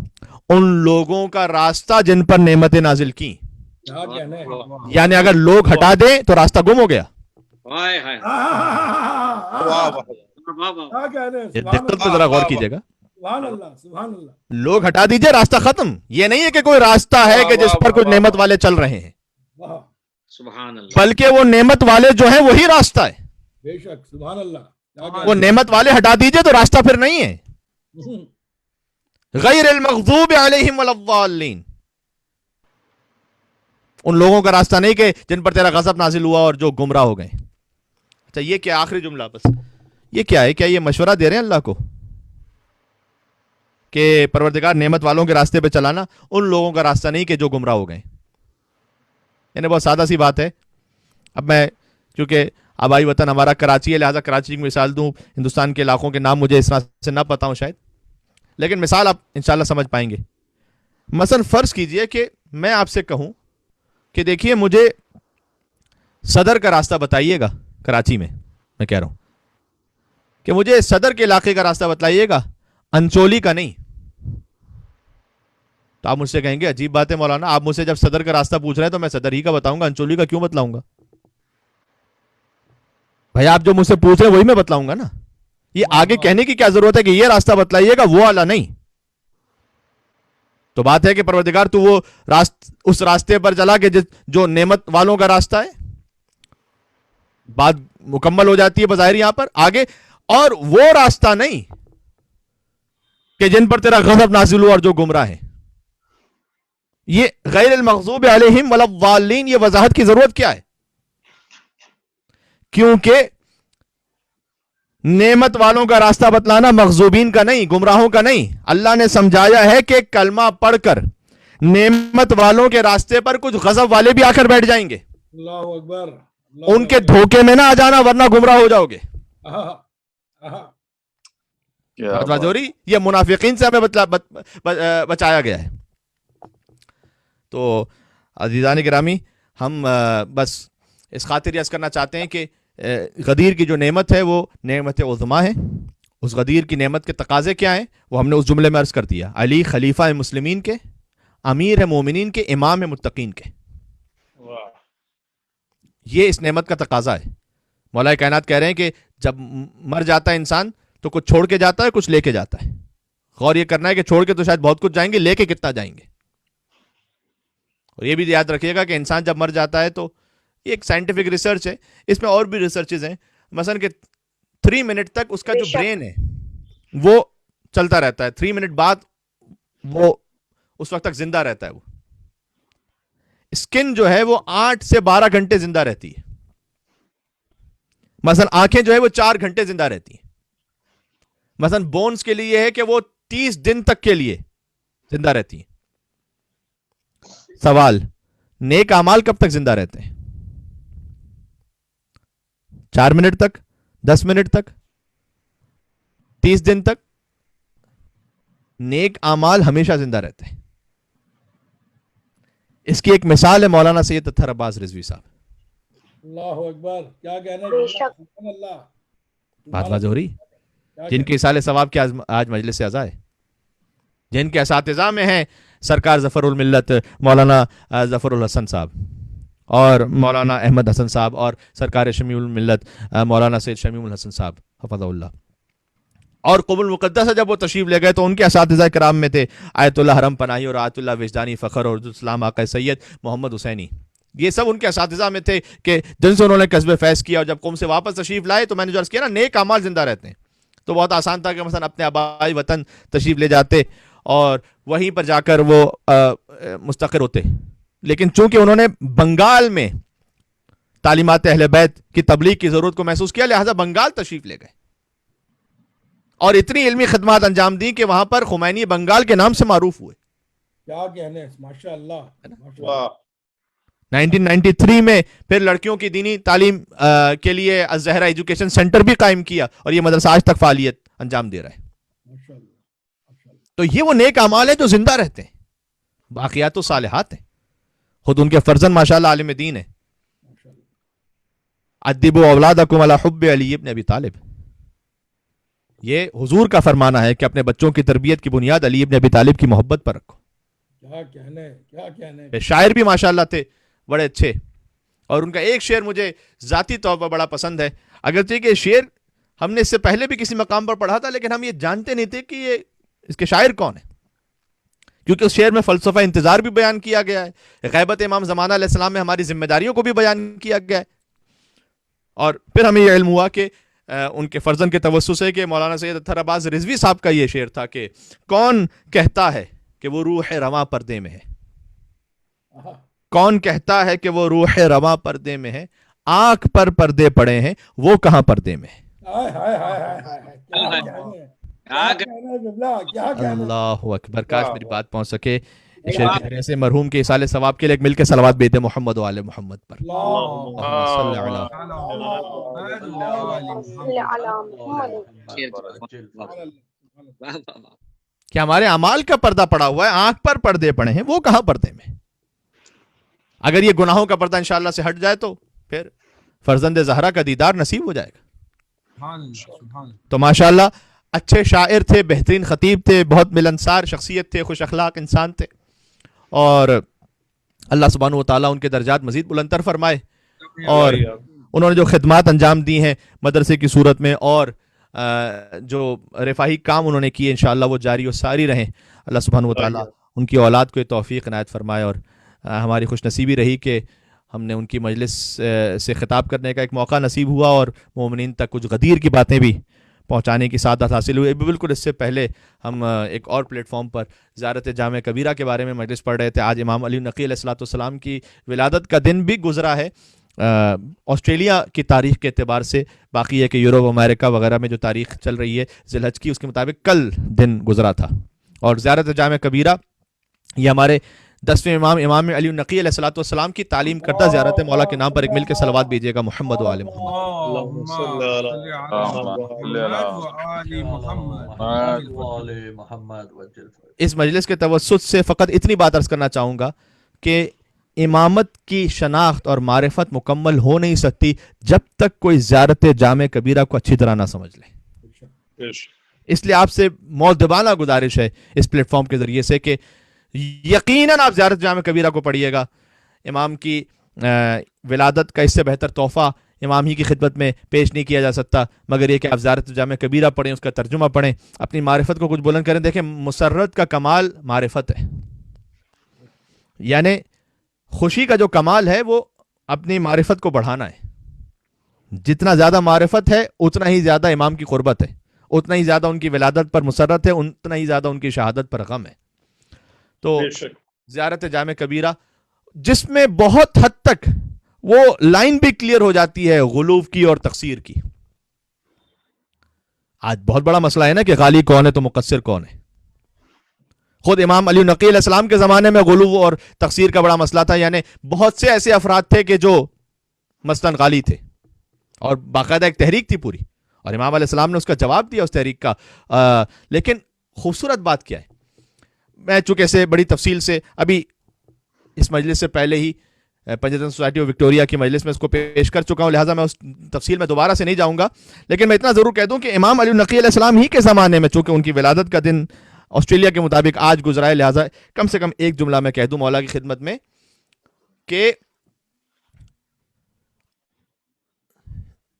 ان لوگوں کا راستہ جن پر نعمتیں نازل کی. یعنی اگر لوگ ہٹا دیں تو راستہ گم ہو گیا. دقت پہ ذرا غور کیجیے گا. لوگ ہٹا دیجئے, راستہ ختم. یہ نہیں ہے کہ کوئی راستہ ہے کہ جس پر کچھ نعمت والے چل رہے ہیں, بلکہ وہ نعمت والے جو ہیں وہی راستہ ہے. بے شک, سبحان اللہ. وہ نعمت والے ہٹا دیجئے تو راستہ پھر نہیں ہے. غیر المغضوب علیہم ولا الضالین, ان لوگوں کا راستہ نہیں کہ جن پر تیرا غضب نازل ہوا اور جو گمراہ ہو گئے. اچھا یہ کیا آخری جملہ, بس یہ کیا ہے؟ کیا یہ مشورہ دے رہے ہیں اللہ کو کہ پروردگار نعمت والوں کے راستے پہ چلانا, ان لوگوں کا راستہ نہیں کہ جو گمراہ ہو گئے. یعنی بہت سادہ سی بات ہے. اب میں کیونکہ آبائی وطن ہمارا کراچی ہے, لہٰذا کراچی کی مثال دوں. ہندوستان کے علاقوں کے نام مجھے اس طرح سے نہ پتا ہوں شاید, لیکن مثال آپ انشاءاللہ سمجھ پائیں گے. مثلا فرض کیجئے کہ میں آپ سے کہوں کہ دیکھیے مجھے صدر کا راستہ بتائیے گا کراچی میں کہہ رہا ہوں کہ مجھے صدر کے علاقے کا راستہ بتائیے گا, انچولی کا نہیں. تو آپ مجھ سے کہیں گے عجیب بات ہے مولانا, آپ مجھ سے جب صدر کا راستہ پوچھ رہے ہیں تو میں صدر ہی کا بتاؤں گا, انچولی کا کیوں بتلاؤں گا؟ بھائی آپ جو مجھ سے پوچھ رہے ہیں وہی میں بتلاؤں گا نا. یہ آگے کہنے کی کیا ضرورت ہے کہ یہ راستہ بتلائیے گا, وہ والا نہیں. تو بات ہے کہ پروردگار تو وہ اس راستے پر چلا کہ جو نعمت والوں کا راستہ ہے. بات مکمل ہو جاتی ہے بظاہر یہاں پر آگے, اور وہ راستہ نہیں کہ جن پر تیرا غضب نازل ہوا اور جو گمراہ ہیں. یہ غیر المغضوب علیہم ولا الضالین, یہ وضاحت کی ضرورت کیا ہے؟ کیونکہ نعمت والوں کا راستہ بتلانا مغضوبین کا نہیں, گمراہوں کا نہیں. اللہ نے سمجھایا ہے کہ کلمہ پڑھ کر نعمت والوں کے راستے پر کچھ غضب والے بھی آ کر بیٹھ جائیں گے. اللہ اکبر. ان کے دھوکے میں نہ آ جانا ورنہ گمراہ ہو جاؤ گے. یہ منافقین سے ہمیں بچایا گیا ہے. تو عزیزان گرامی, ہم بس اس خاطر عرض کرنا چاہتے ہیں کہ غدیر کی جو نعمت ہے وہ نعمت عظمیٰ ہے. اس غدیر کی نعمت کے تقاضے کیا ہیں وہ ہم نے اس جملے میں عرض کر دیا. علی خلیفہ مسلمین کے, امیر ہے مومنین کے, امام ہے متقین کے. یہ اس نعمت کا تقاضا ہے. مولا کائنات کہہ رہے ہیں کہ جب مر جاتا ہے انسان تو کچھ چھوڑ کے جاتا ہے, کچھ لے کے جاتا ہے. غور یہ کرنا ہے کہ چھوڑ کے تو شاید بہت کچھ جائیں گے, لے کے کتنا جائیں گے. اور یہ بھی یاد رکھیے گا کہ انسان جب مر جاتا ہے تو یہ ایک سائنٹیفک ریسرچ ہے, اس میں اور بھی ریسرچز ہیں. مثلا کہ 3 منٹ تک اس کا جو برین ہے وہ چلتا رہتا ہے, 3 منٹ بعد وہ اس وقت تک زندہ رہتا ہے. وہ اسکن جو ہے وہ 8 سے 12 گھنٹے زندہ رہتی ہے. مثلا آنکھیں جو ہے وہ 4 گھنٹے زندہ رہتی ہیں. مثلا بونز کے لیے ہے کہ وہ 30 دن تک کے لیے زندہ رہتی ہیں. سوال, نیک اعمال کب تک زندہ رہتے ہیں؟ 4 منٹ تک, 10 منٹ تک, 30 دن تک؟ نیک اعمال ہمیشہ زندہ رہتے ہیں. اس کی ایک مثال ہے مولانا سید اطہر عباس رضوی صاحب. اللہ اکبر, کیا کہنا ہے. بات واضح ہو رہی, جن کے اصال ثواب کے آج مجلس اعزا ہے, جن کے اساتذہ میں ہیں سرکار ظفر الملت مولانا ظفر الحسن صاحب اور مولانا احمد حسن صاحب اور سرکار شمیع الملت مولانا سید شمیع الحسن صاحب حفظہ اللہ. اور قبول المقدس جب وہ تشریف لے گئے تو ان کے اساتذہ کرام میں تھے آیت اللہ حرم پناہی اور آیت اللہ وجدانی فخر اور اسلام آقا سید محمد حسینی. یہ سب ان کے اساتذہ میں تھے کہ جن سے انہوں نے قصب فیض کیا. اور جب قوم سے واپس تشریف لائے تو میں نے جو عرض کیا نا نیک اعمال زندہ رہتے ہیں, تو بہت آسان تھا کہ مثلا اپنے آبائی وطن تشریف لے جاتے اور وہیں پر جا کر وہ مستقر ہوتے. لیکن چونکہ انہوں نے بنگال میں تعلیمات اہل بیت کی تبلیغ کی ضرورت کو محسوس کیا، لہذا بنگال تشریف لے گئے اور اتنی علمی خدمات انجام دی کہ وہاں پر خمینی بنگال کے نام سے معروف ہوئے. کیا کہنے، ماشاء اللہ. 1993 میں پھر لڑکیوں کی دینی تعلیم کے لیے الزہرا ایجوکیشن سینٹر بھی قائم کیا اور یہ مدرسہ آج تک فعالیت انجام دے رہا ہے. تو یہ وہ نیک اعمال ہیں جو زندہ رہتے ہیں، باقیات و صالحات ہیں. خود ان کے فرزند ماشاءاللہ عالم دین ہیں. ادبوا اولادکم علی حب علی ابن ابی طالب، یہ حضور کا فرمانا ہے کہ اپنے بچوں کی تربیت کی بنیاد علی ابن ابی طالب کی محبت پر رکھو. کیا کہنے، کیا کہنے. شاعر بھی ماشاءاللہ تھے بڑے اچھے، اور ان کا ایک شعر مجھے ذاتی طور پر بڑا پسند ہے. اگرچہ کہ شعر ہم نے اس سے پہلے بھی کسی مقام پر پڑھا تھا، لیکن ہم یہ جانتے نہیں تھے کہ یہ اس کے شاعر کون ہیں، کیونکہ اس شعر میں فلسفہ انتظار بھی بیان کیا گیا ہے، غیبت امام زمانہ علیہ السلام میں ہماری ذمہ داریوں کو بھی بیان کیا گیا ہے. اور پھر ہمیں یہ علم ہوا کہ ان کے فرزند کے توسط سے کہ مولانا سید اطہر عباس رضوی صاحب کا یہ شعر تھا کہ کون کہتا ہے کہ وہ روح رواں پردے میں ہے، کون کہتا ہے کہ وہ روح رواں پردے میں ہے، آنکھ پر پردے پڑے ہیں وہ کہاں پردے میں ہے. اللہ اکبر، کاش میری بات پہنچ سکے. شعر کی ذریعے سے مرحوم کے اصال ثواب کے لیے مل کے صلوات بھیجتے محمد و آل محمد پر. کہ ہمارے اعمال کا پردہ پڑا ہوا ہے، آنکھ پر پردے پڑے ہیں وہ کہاں پردے میں. اگر یہ گناہوں کا پردہ انشاءاللہ سے ہٹ جائے تو پھر فرزند زہرا کا دیدار نصیب ہو جائے گا. تو ماشاءاللہ اچھے شاعر تھے، بہترین خطیب تھے، بہت ملنسار شخصیت تھے، خوش اخلاق انسان تھے، اور اللہ سبحانہ و تعالیٰ ان کے درجات مزید بلندتر فرمائے. اور انہوں نے جو خدمات انجام دی ہیں مدرسے کی صورت میں اور جو رفاہی کام انہوں نے کیے انشاءاللہ وہ جاری و ساری رہیں. اللہ سبحانہ و تعالیٰ ان کی اولاد کو توفیق عنایت فرمائے. اور ہماری خوش نصیبی رہی کہ ہم نے ان کی مجلس سے خطاب کرنے کا ایک موقع نصیب ہوا اور مومنین تک کچھ غدیر کی باتیں بھی پہنچانے کی سعادت حاصل ہوئی. بالکل اس سے پہلے ہم ایک اور پلیٹ فارم پر زیارت جامع کبیرہ کے بارے میں مجلس پڑھ رہے تھے. آج امام علی نقی علیہ الصلوۃ والسلام کی ولادت کا دن بھی گزرا ہے آسٹریلیا کی تاریخ کے اعتبار سے. باقی ہے کہ یورپ امریکہ وغیرہ میں جو تاریخ چل رہی ہے ذی الحج کی، اس کے مطابق کل دن گزرا تھا. اور زیارت جامع کبیرہ یہ ہمارے 10ویں امام علی نقی علیہ الصلوۃ والسلام کی تعلیم کردہ زیارت ہے. مولا کے نام پر ایک مل کے صلوات بھیجیے گا محمد و آل محمد. اس مجلس کے توسط سے فقط اتنی بات عرض کرنا چاہوں گا کہ امامت کی شناخت اور معرفت مکمل ہو نہیں سکتی جب تک کوئی زیارت جامع کبیرہ کو اچھی طرح نہ سمجھ لے. اس لیے آپ سے مؤدبانہ گزارش ہے اس پلیٹ فارم کے ذریعے سے کہ یقیناً آپ زیارت جامع کبیرہ کو پڑھیے گا. امام کی ولادت کا اس سے بہتر تحفہ امام ہی کی خدمت میں پیش نہیں کیا جا سکتا مگر یہ کہ آپ زیارت جامع کبیرہ پڑھیں، اس کا ترجمہ پڑھیں، اپنی معرفت کو کچھ بلند کریں. دیکھیں مسرت کا کمال معرفت ہے، یعنی خوشی کا جو کمال ہے وہ اپنی معرفت کو بڑھانا ہے. جتنا زیادہ معرفت ہے اتنا ہی زیادہ امام کی قربت ہے، اتنا ہی زیادہ ان کی ولادت پر مسرت ہے، اتنا ہی زیادہ ان کی شہادت پر غم ہے. تو زیارت جامع کبیرہ جس میں بہت حد تک وہ لائن بھی کلیئر ہو جاتی ہے غلو کی اور تقصیر کی. آج بہت بڑا مسئلہ ہے نا کہ غالی کون ہے تو مقصر کون ہے. خود امام علی نقی علیہ السلام کے زمانے میں غلو اور تقصیر کا بڑا مسئلہ تھا، یعنی بہت سے ایسے افراد تھے کہ جو مثلاً غالی تھے اور باقاعدہ ایک تحریک تھی پوری، اور امام علیہ السلام نے اس کا جواب دیا اس تحریک کا. لیکن خوبصورت بات کیا ہے، میں چونکہ اسے بڑی تفصیل سے ابھی اس مجلس سے پہلے ہی پنجتن سوسائٹی آف وکٹوریا کی مجلس میں اس کو پیش کر چکا ہوں، لہٰذا میں اس تفصیل میں دوبارہ سے نہیں جاؤں گا. لیکن میں اتنا ضرور کہہ دوں کہ امام علی نقی علیہ السلام ہی کے زمانے میں چونکہ ان کی ولادت کا دن آسٹریلیا کے مطابق آج گزرا ہے، لہٰذا کم سے کم ایک جملہ میں کہہ دوں مولا کی خدمت میں کہ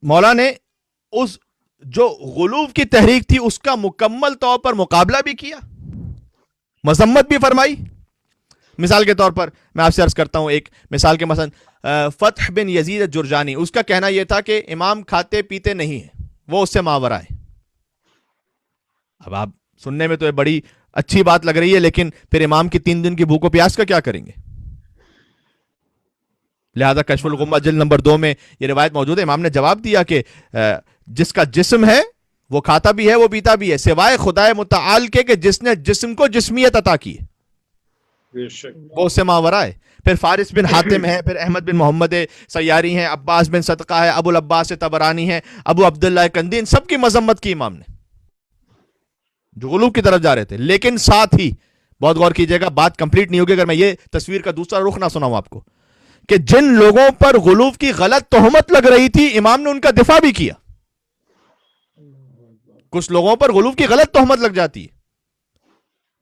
مولا نے اس جو غلو کی تحریک تھی اس کا مکمل طور پر مقابلہ بھی کیا، مذمت بھی فرمائی. مثال کے طور پر میں آپ سے عرض کرتا ہوں ایک مثال کے مثلا فتح بن یزید جرجانی، اس کا کہنا یہ تھا کہ امام کھاتے پیتے نہیں ہیں، وہ اس سے ماورا ہے. اب آپ سننے میں تو یہ بڑی اچھی بات لگ رہی ہے، لیکن پھر امام کی 3 دن کی بھوک و پیاس کا کیا کریں گے؟ لہذا کشف الغمہ جلد نمبر 2 میں یہ روایت موجود ہے. امام نے جواب دیا کہ جس کا جسم ہے وہ کھاتا بھی ہے وہ پیتا بھی ہے، سوائے خدائے متعال کے کہ جس نے جسم کو جسمیت عطا کی ہے، وہ اس سے ماورا ہے. پھر فارس بن حاتم ہے، پھر احمد بن محمد سیاری ہیں، عباس بن صدقہ ہے، ابو العباس طبرانی ہے، ابو عبداللہ کندی، ان سب کی مذمت کی امام نے جو غلو کی طرف جا رہے تھے. لیکن ساتھ ہی بہت غور کیجئے گا، بات کمپلیٹ نہیں ہوگی اگر میں یہ تصویر کا دوسرا رخ نہ سناؤں آپ کو، کہ جن لوگوں پر غلو کی غلط تہمت لگ رہی تھی امام نے ان کا دفاع بھی کیا. کچھ لوگوں پر غلو کی غلط تہمت لگ جاتی ہے.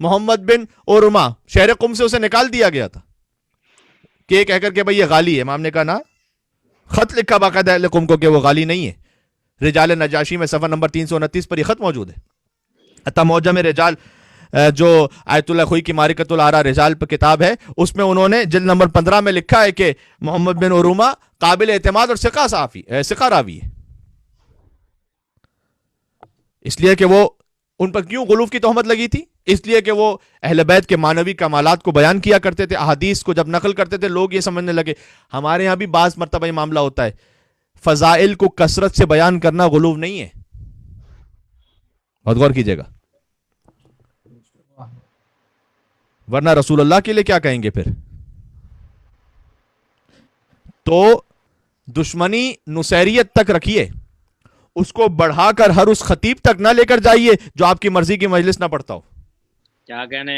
محمد بن اورما شہر قم سے اسے نکال دیا گیا تھا کہ کہہ کر کے بھئی یہ غالی ہے. امام نے کہا نا، خط لکھا باقاعدہ اہل قم کو کہ وہ غالی نہیں ہے. رجال نجاشی میں صفحہ نمبر 329 پر یہ خط موجود ہے. حتی معجم رجال جو آیت اللہ خوئی کی معرکۃ الآراء رجال پر کتاب ہے، اس میں انہوں نے جلد نمبر 15 میں لکھا ہے کہ محمد بن اورما قابل اعتماد اور ثقہ راوی ہے. اس لیے کہ وہ ان پر کیوں غلو کی تہمت لگی تھی؟ اس لیے کہ وہ اہل بیت کے معنوی کمالات کو بیان کیا کرتے تھے. احادیث کو جب نقل کرتے تھے لوگ یہ سمجھنے لگے. ہمارے ہاں بھی بعض مرتبہ یہ معاملہ ہوتا ہے، فضائل کو کثرت سے بیان کرنا غلو نہیں ہے. بہت غور کیجئے گا، ورنہ رسول اللہ کے لیے کیا کہیں گے پھر؟ تو دشمنی نصیریت تک رکھیے، اس کو بڑھا کر ہر اس خطیب تک نہ لے کر جائیے جو آپ کی مرضی کی مجلس نہ پڑھتا ہو. کیا کہنے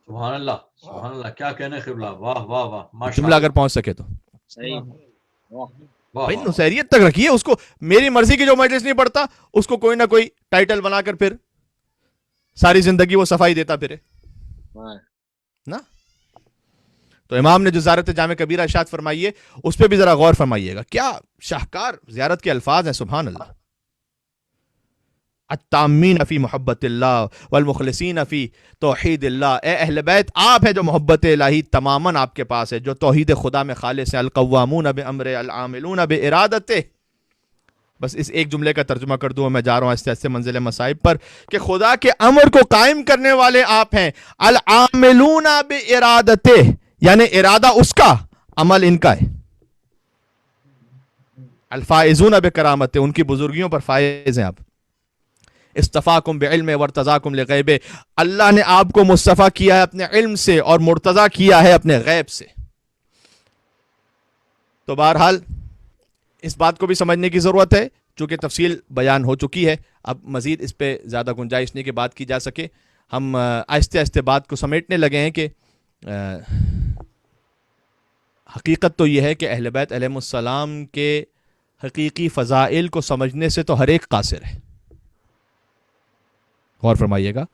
سبحان اللہ کیا کہنے قبلہ، واہ واہ واہ، جملہ اگر پہنچ سکے تو صحیح. بھائی نصیریت تک رکھیے، اس کو میری مرضی کی جو مجلس نہیں پڑھتا اس کو کوئی نہ کوئی ٹائٹل بنا کر پھر ساری زندگی وہ صفائی دیتا پھرے نا. تو امام نے جو زیارت جامع کبیرہ ارشاد فرمائیے اس پہ بھی ذرا غور فرمائیے گا. کیا شاہکار زیارت کے الفاظ ہیں، سبحان اللہ. التامین فی محبت اللہ والمخلصین فی توحید اللہ. اے اہل بیت، آپ ہیں جو محبت الہی تماماً آپ کے پاس ہے، جو توحید خدا میں خالص ہیں. القوامون بامر العاملون بارادتہ. بس اس ایک جملے کا ترجمہ کر دوں، میں جا رہا ہوں ایسے ایسے منزل مصائب پر، کہ خدا کے امر کو قائم کرنے والے آپ ہیں. العاملون بارادتہ، یعنی ارادہ اس کا، عمل ان کا ہے. الفائزون بکرامتہ، ان کی بزرگیوں پر فائز ہیں آپ. استفاکم بعلم وارتضاکم لغیبہ، اللہ نے آپ کو مصطفیٰ کیا ہے اپنے علم سے اور مرتضی کیا ہے اپنے غیب سے. تو بہرحال اس بات کو بھی سمجھنے کی ضرورت ہے، چونکہ تفصیل بیان ہو چکی ہے، اب مزید اس پہ زیادہ گنجائش نہیں کہ بات کی جا سکے. ہم آہستہ آہستہ بات کو سمیٹنے لگے ہیں کہ حقیقت تو یہ ہے کہ اہل بیت علیہ السلام کے حقیقی فضائل کو سمجھنے سے تو ہر ایک قاصر ہے. غور فرمائیے گا،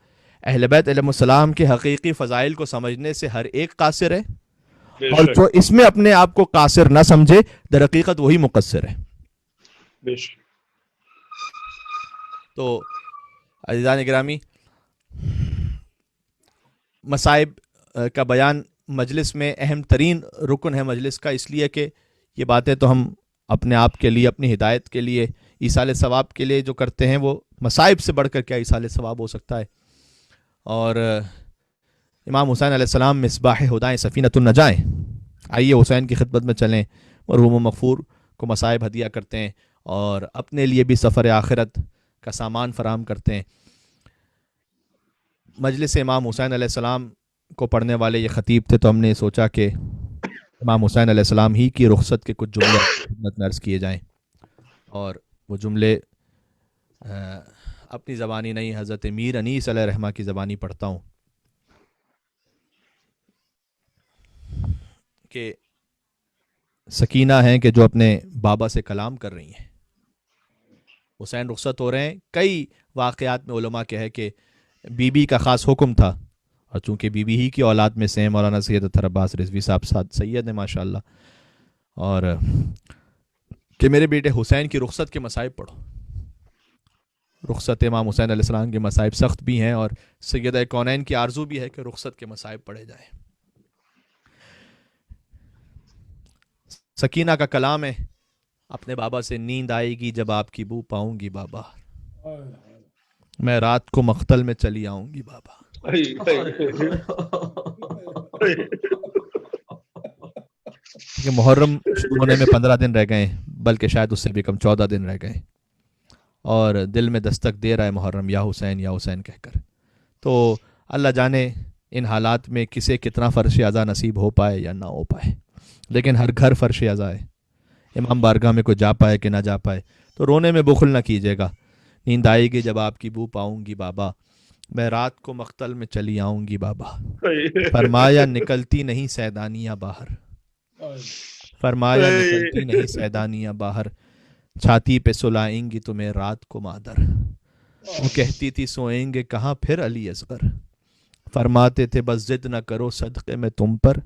اہل بیت علیہ السلام کے حقیقی فضائل کو سمجھنے سے ہر ایک قاصر ہے، اور جو اس میں اپنے آپ کو قاصر نہ سمجھے در حقیقت وہی مقصر ہے. تو عزیزان گرامی، مصائب کا بیان مجلس میں اہم ترین رکن ہے مجلس کا، اس لیے کہ یہ باتیں تو ہم اپنے آپ کے لیے، اپنی ہدایت کے لیے، ایصال ثواب کے لیے جو کرتے ہیں، وہ مصائب سے بڑھ کر کیا ایصال ثواب ہو سکتا ہے. اور امام حسین علیہ السلام مصباح ہدائیں سفینۃ النجائیں. آئیے حسین کی خدمت میں چلیں، مرحوم و مغفور کو مصائب ہدیہ کرتے ہیں اور اپنے لیے بھی سفر آخرت کا سامان فراہم کرتے ہیں. مجلس امام حسین علیہ السلام کو پڑھنے والے یہ خطیب تھے، تو ہم نے سوچا کہ امام حسین علیہ السلام ہی کی رخصت کے کچھ جملے خدمت میں عرض کیے جائیں. اور وہ جملے اپنی زبانی نہیں، حضرت میر انیس علیہ الرحمہ کی زبانی پڑھتا ہوں کہ سکینہ ہیں کہ جو اپنے بابا سے کلام کر رہی ہیں. حسین رخصت ہو رہے ہیں. کئی واقعات میں علماء کے ہے کہ بی بی کا خاص حکم تھا، اور چونکہ بی بی ہی کی اولاد میں سے مولانا سید اطہر عباس رضوی صاحب سید ہیں ماشاءاللہ، اور کہ میرے بیٹے حسین کی رخصت کے مصائب پڑھو. رخصت امام حسین علیہ السلام کے مصائب سخت بھی ہیں، اور سیدہ کونین کی آرزو بھی ہے کہ رخصت کے مصائب پڑھے جائیں. سکینہ کا کلام ہے، اپنے بابا سے نیند آئے گی جب آپ کی بو پاؤں گی بابا، میں رات کو مقتل میں چلی آؤں گی بابا. کہ محرم شروع ہونے میں 15 دن رہ گئے، بلکہ شاید اس سے بھی کم 14 دن رہ گئے، اور دل میں دستک دے رہا ہے محرم یا حسین کہہ کر. تو اللہ جانے ان حالات میں کسے کتنا فرش ازا نصیب ہو پائے یا نہ ہو پائے، لیکن ہر گھر فرش ازا ہے. امام بارگاہ میں کوئی جا پائے کہ نہ جا پائے تو رونے میں بخل نہ کیجیے گا. نیند آئے گی جب آپ کی بو پاؤں گی بابا، میں رات کو مقتل میں چلی آؤں گی بابا. فرمایا نکلتی نہیں سیدانیاں باہر، فرمایا نکلتی نہیں سیدانیاں باہر، چھاتی پہ سلائیں گی تمہیں رات کو مادر. وہ کہتی تھی سوئیں گے کہاں پھر علی اصغر، فرماتے تھے بس ضد نہ کرو صدقے میں تم پر،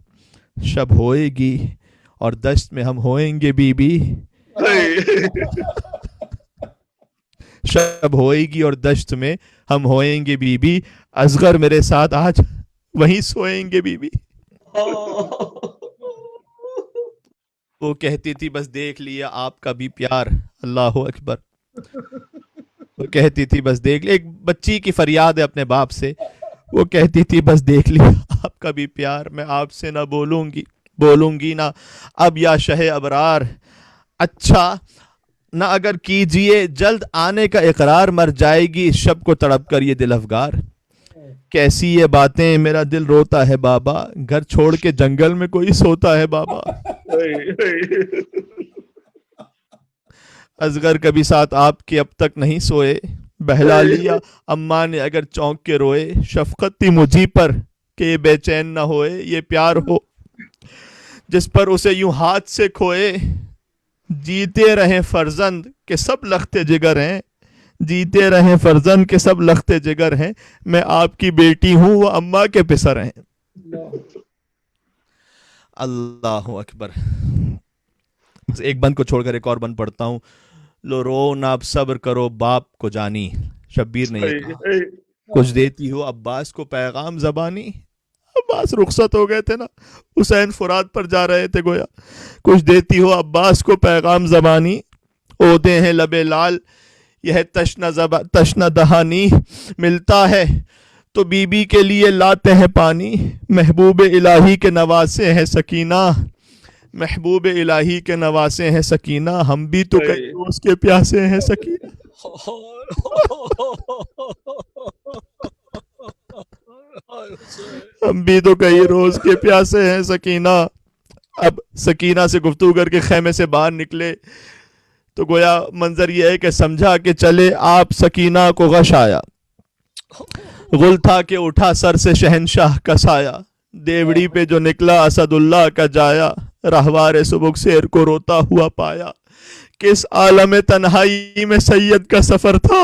شب ہوئے گی اور دشت میں ہم ہوئیں گے بی بی، شب ہوئے گی اور دشت میں ہم ہوئیں گے بی بی، اصغر میرے ساتھ آج وہیں سوئیں گے بی بی. وہ کہتی تھی بس دیکھ لیا آپ کا بھی پیار، اللہ اکبر. وہ کہتی تھی بس دیکھ لیا، ایک بچی کی فریاد ہے اپنے باپ سے. وہ کہتی تھی بس دیکھ لیا آپ کا بھی پیار، میں آپ سے نہ بولوں گی نہ اب یا شہ ابرار. اچھا نہ اگر کیجئے جلد آنے کا اقرار، مر جائے گی اس شب کو تڑپ کر یہ دل افگار. کیسی یہ باتیں میرا دل روتا ہے بابا، گھر چھوڑ کے جنگل میں کوئی سوتا ہے بابا. اصغر کبھی ساتھ آپ کے اب تک نہیں سوئے، بہلا لیا اماں نے اگر چونک کے روئے. شفقت تھی مجھی پر کہ یہ بے چین نہ ہوئے، یہ پیار ہو جس پر اسے یوں ہاتھ سے کھوئے. جیتے رہیں فرزند کے سب لختے جگر ہیں، جیتے رہیں فرزند کے سب لختے جگر ہیں، میں آپ کی بیٹی ہوں وہ اماں کے پسر ہیں. اللہ اکبر. ایک بند کو چھوڑ کر ایک اور بند پڑھتا ہوں. لو رو نہ اب صبر کرو باپ کو جانی، شبیر نے یہ کہا. کچھ دیتی ہو عباس کو پیغام زبانی. عباس رخصت ہو گئے تھے نا، حسین فرات پر جا رہے تھے گویا. کچھ دیتی ہو عباس کو پیغام زبانی، عہدے ہیں لبے لال یہ ہے تشنہ دہانی. ملتا ہے تو بی بی کے لیے لاتے ہیں پانی، محبوب الہی کے نواسے ہیں سکینہ، محبوب الہی کے نواسے ہیں سکینہ. ہم بھی تو کئی روز کے پیاسے ہیں سکینہ. ہم بھی تو کئی روز کے پیاسے ہیں سکینہ. اب سکینہ سے گفتگو کر کے خیمے سے باہر نکلے تو گویا منظر یہ ہے کہ سمجھا کہ چلے آپ سکینہ کو غش آیا. غل تھا کہ اٹھا سر سے شہنشاہ کا سایہ، دیوڑی پہ جو نکلا اسد اللہ کا جایا، رہوار سبک سیر کو روتا ہوا پایا. کس عالم تنہائی میں سید کا سفر تھا،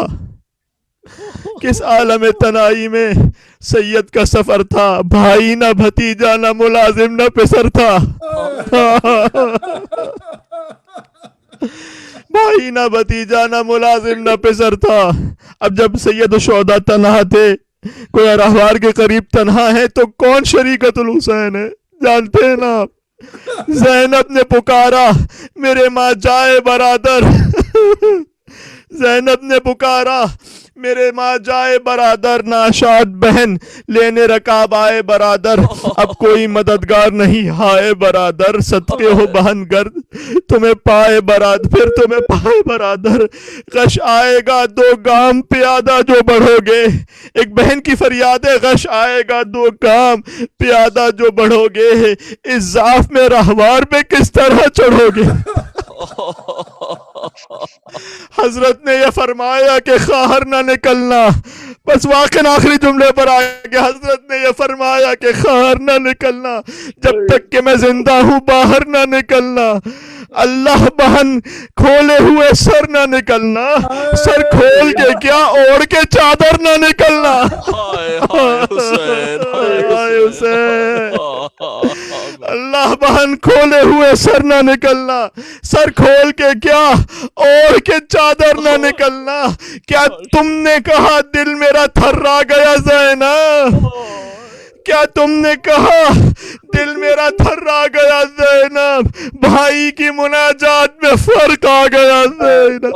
کس عالم تنہائی میں سید کا سفر تھا، بھائی نہ بھتیجا نہ ملازم نہ پسر تھا. بھائی نہ بھتیجا نہ ملازم نہ پسر تھا. اب جب سید الشہداء تنہا تھے، کوئی رہوار کے قریب تنہا ہے تو کون شریکت الحسین ہے، جانتے ہیں نا آپ. زینب نے پکارا میرے ماں جائے برادر، زینب نے پکارا میرے ماں جائے برادر، ناشاد بہن لینے رکاب آئے برادر. اب کوئی مددگار نہیں ہائے برادر، صدقے ہو بہن گرد تمہیں پائے برادر، پھر تمہیں پائے برادر. غش آئے گا 2 گام پیادہ جو بڑھو گے، ایک بہن کی فریاد ہے، غش آئے گا 2 گام پیادہ جو بڑھو گے، اس ضعف میں رہوار پہ کس طرح چڑھو گے. حضرت نے یہ فرمایا کہ خواہر نہ نکلنا، بس واقعی آخری جملے پر آگے حضرت نے یہ فرمایا کہ خواہر نہ نکلنا، جب تک کہ میں زندہ ہوں باہر نہ نکلنا. اللہ بہن کھولے ہوئے سر نہ نکلنا، سر کھول کے کیا اوڑھ کے چادر نہ نکلنا. اللہ بہن کھولے ہوئے سر نہ نکلنا، سر کھول کے کیا اوڑھ کے چادر نہ نکلنا. کیا تم نے کہا دل میرا تھرا گیا زینب، کیا تم نے کہا دل میرا تھرا گیا زینب، بھائی کی مناجات میں فرق آ گیا زینب.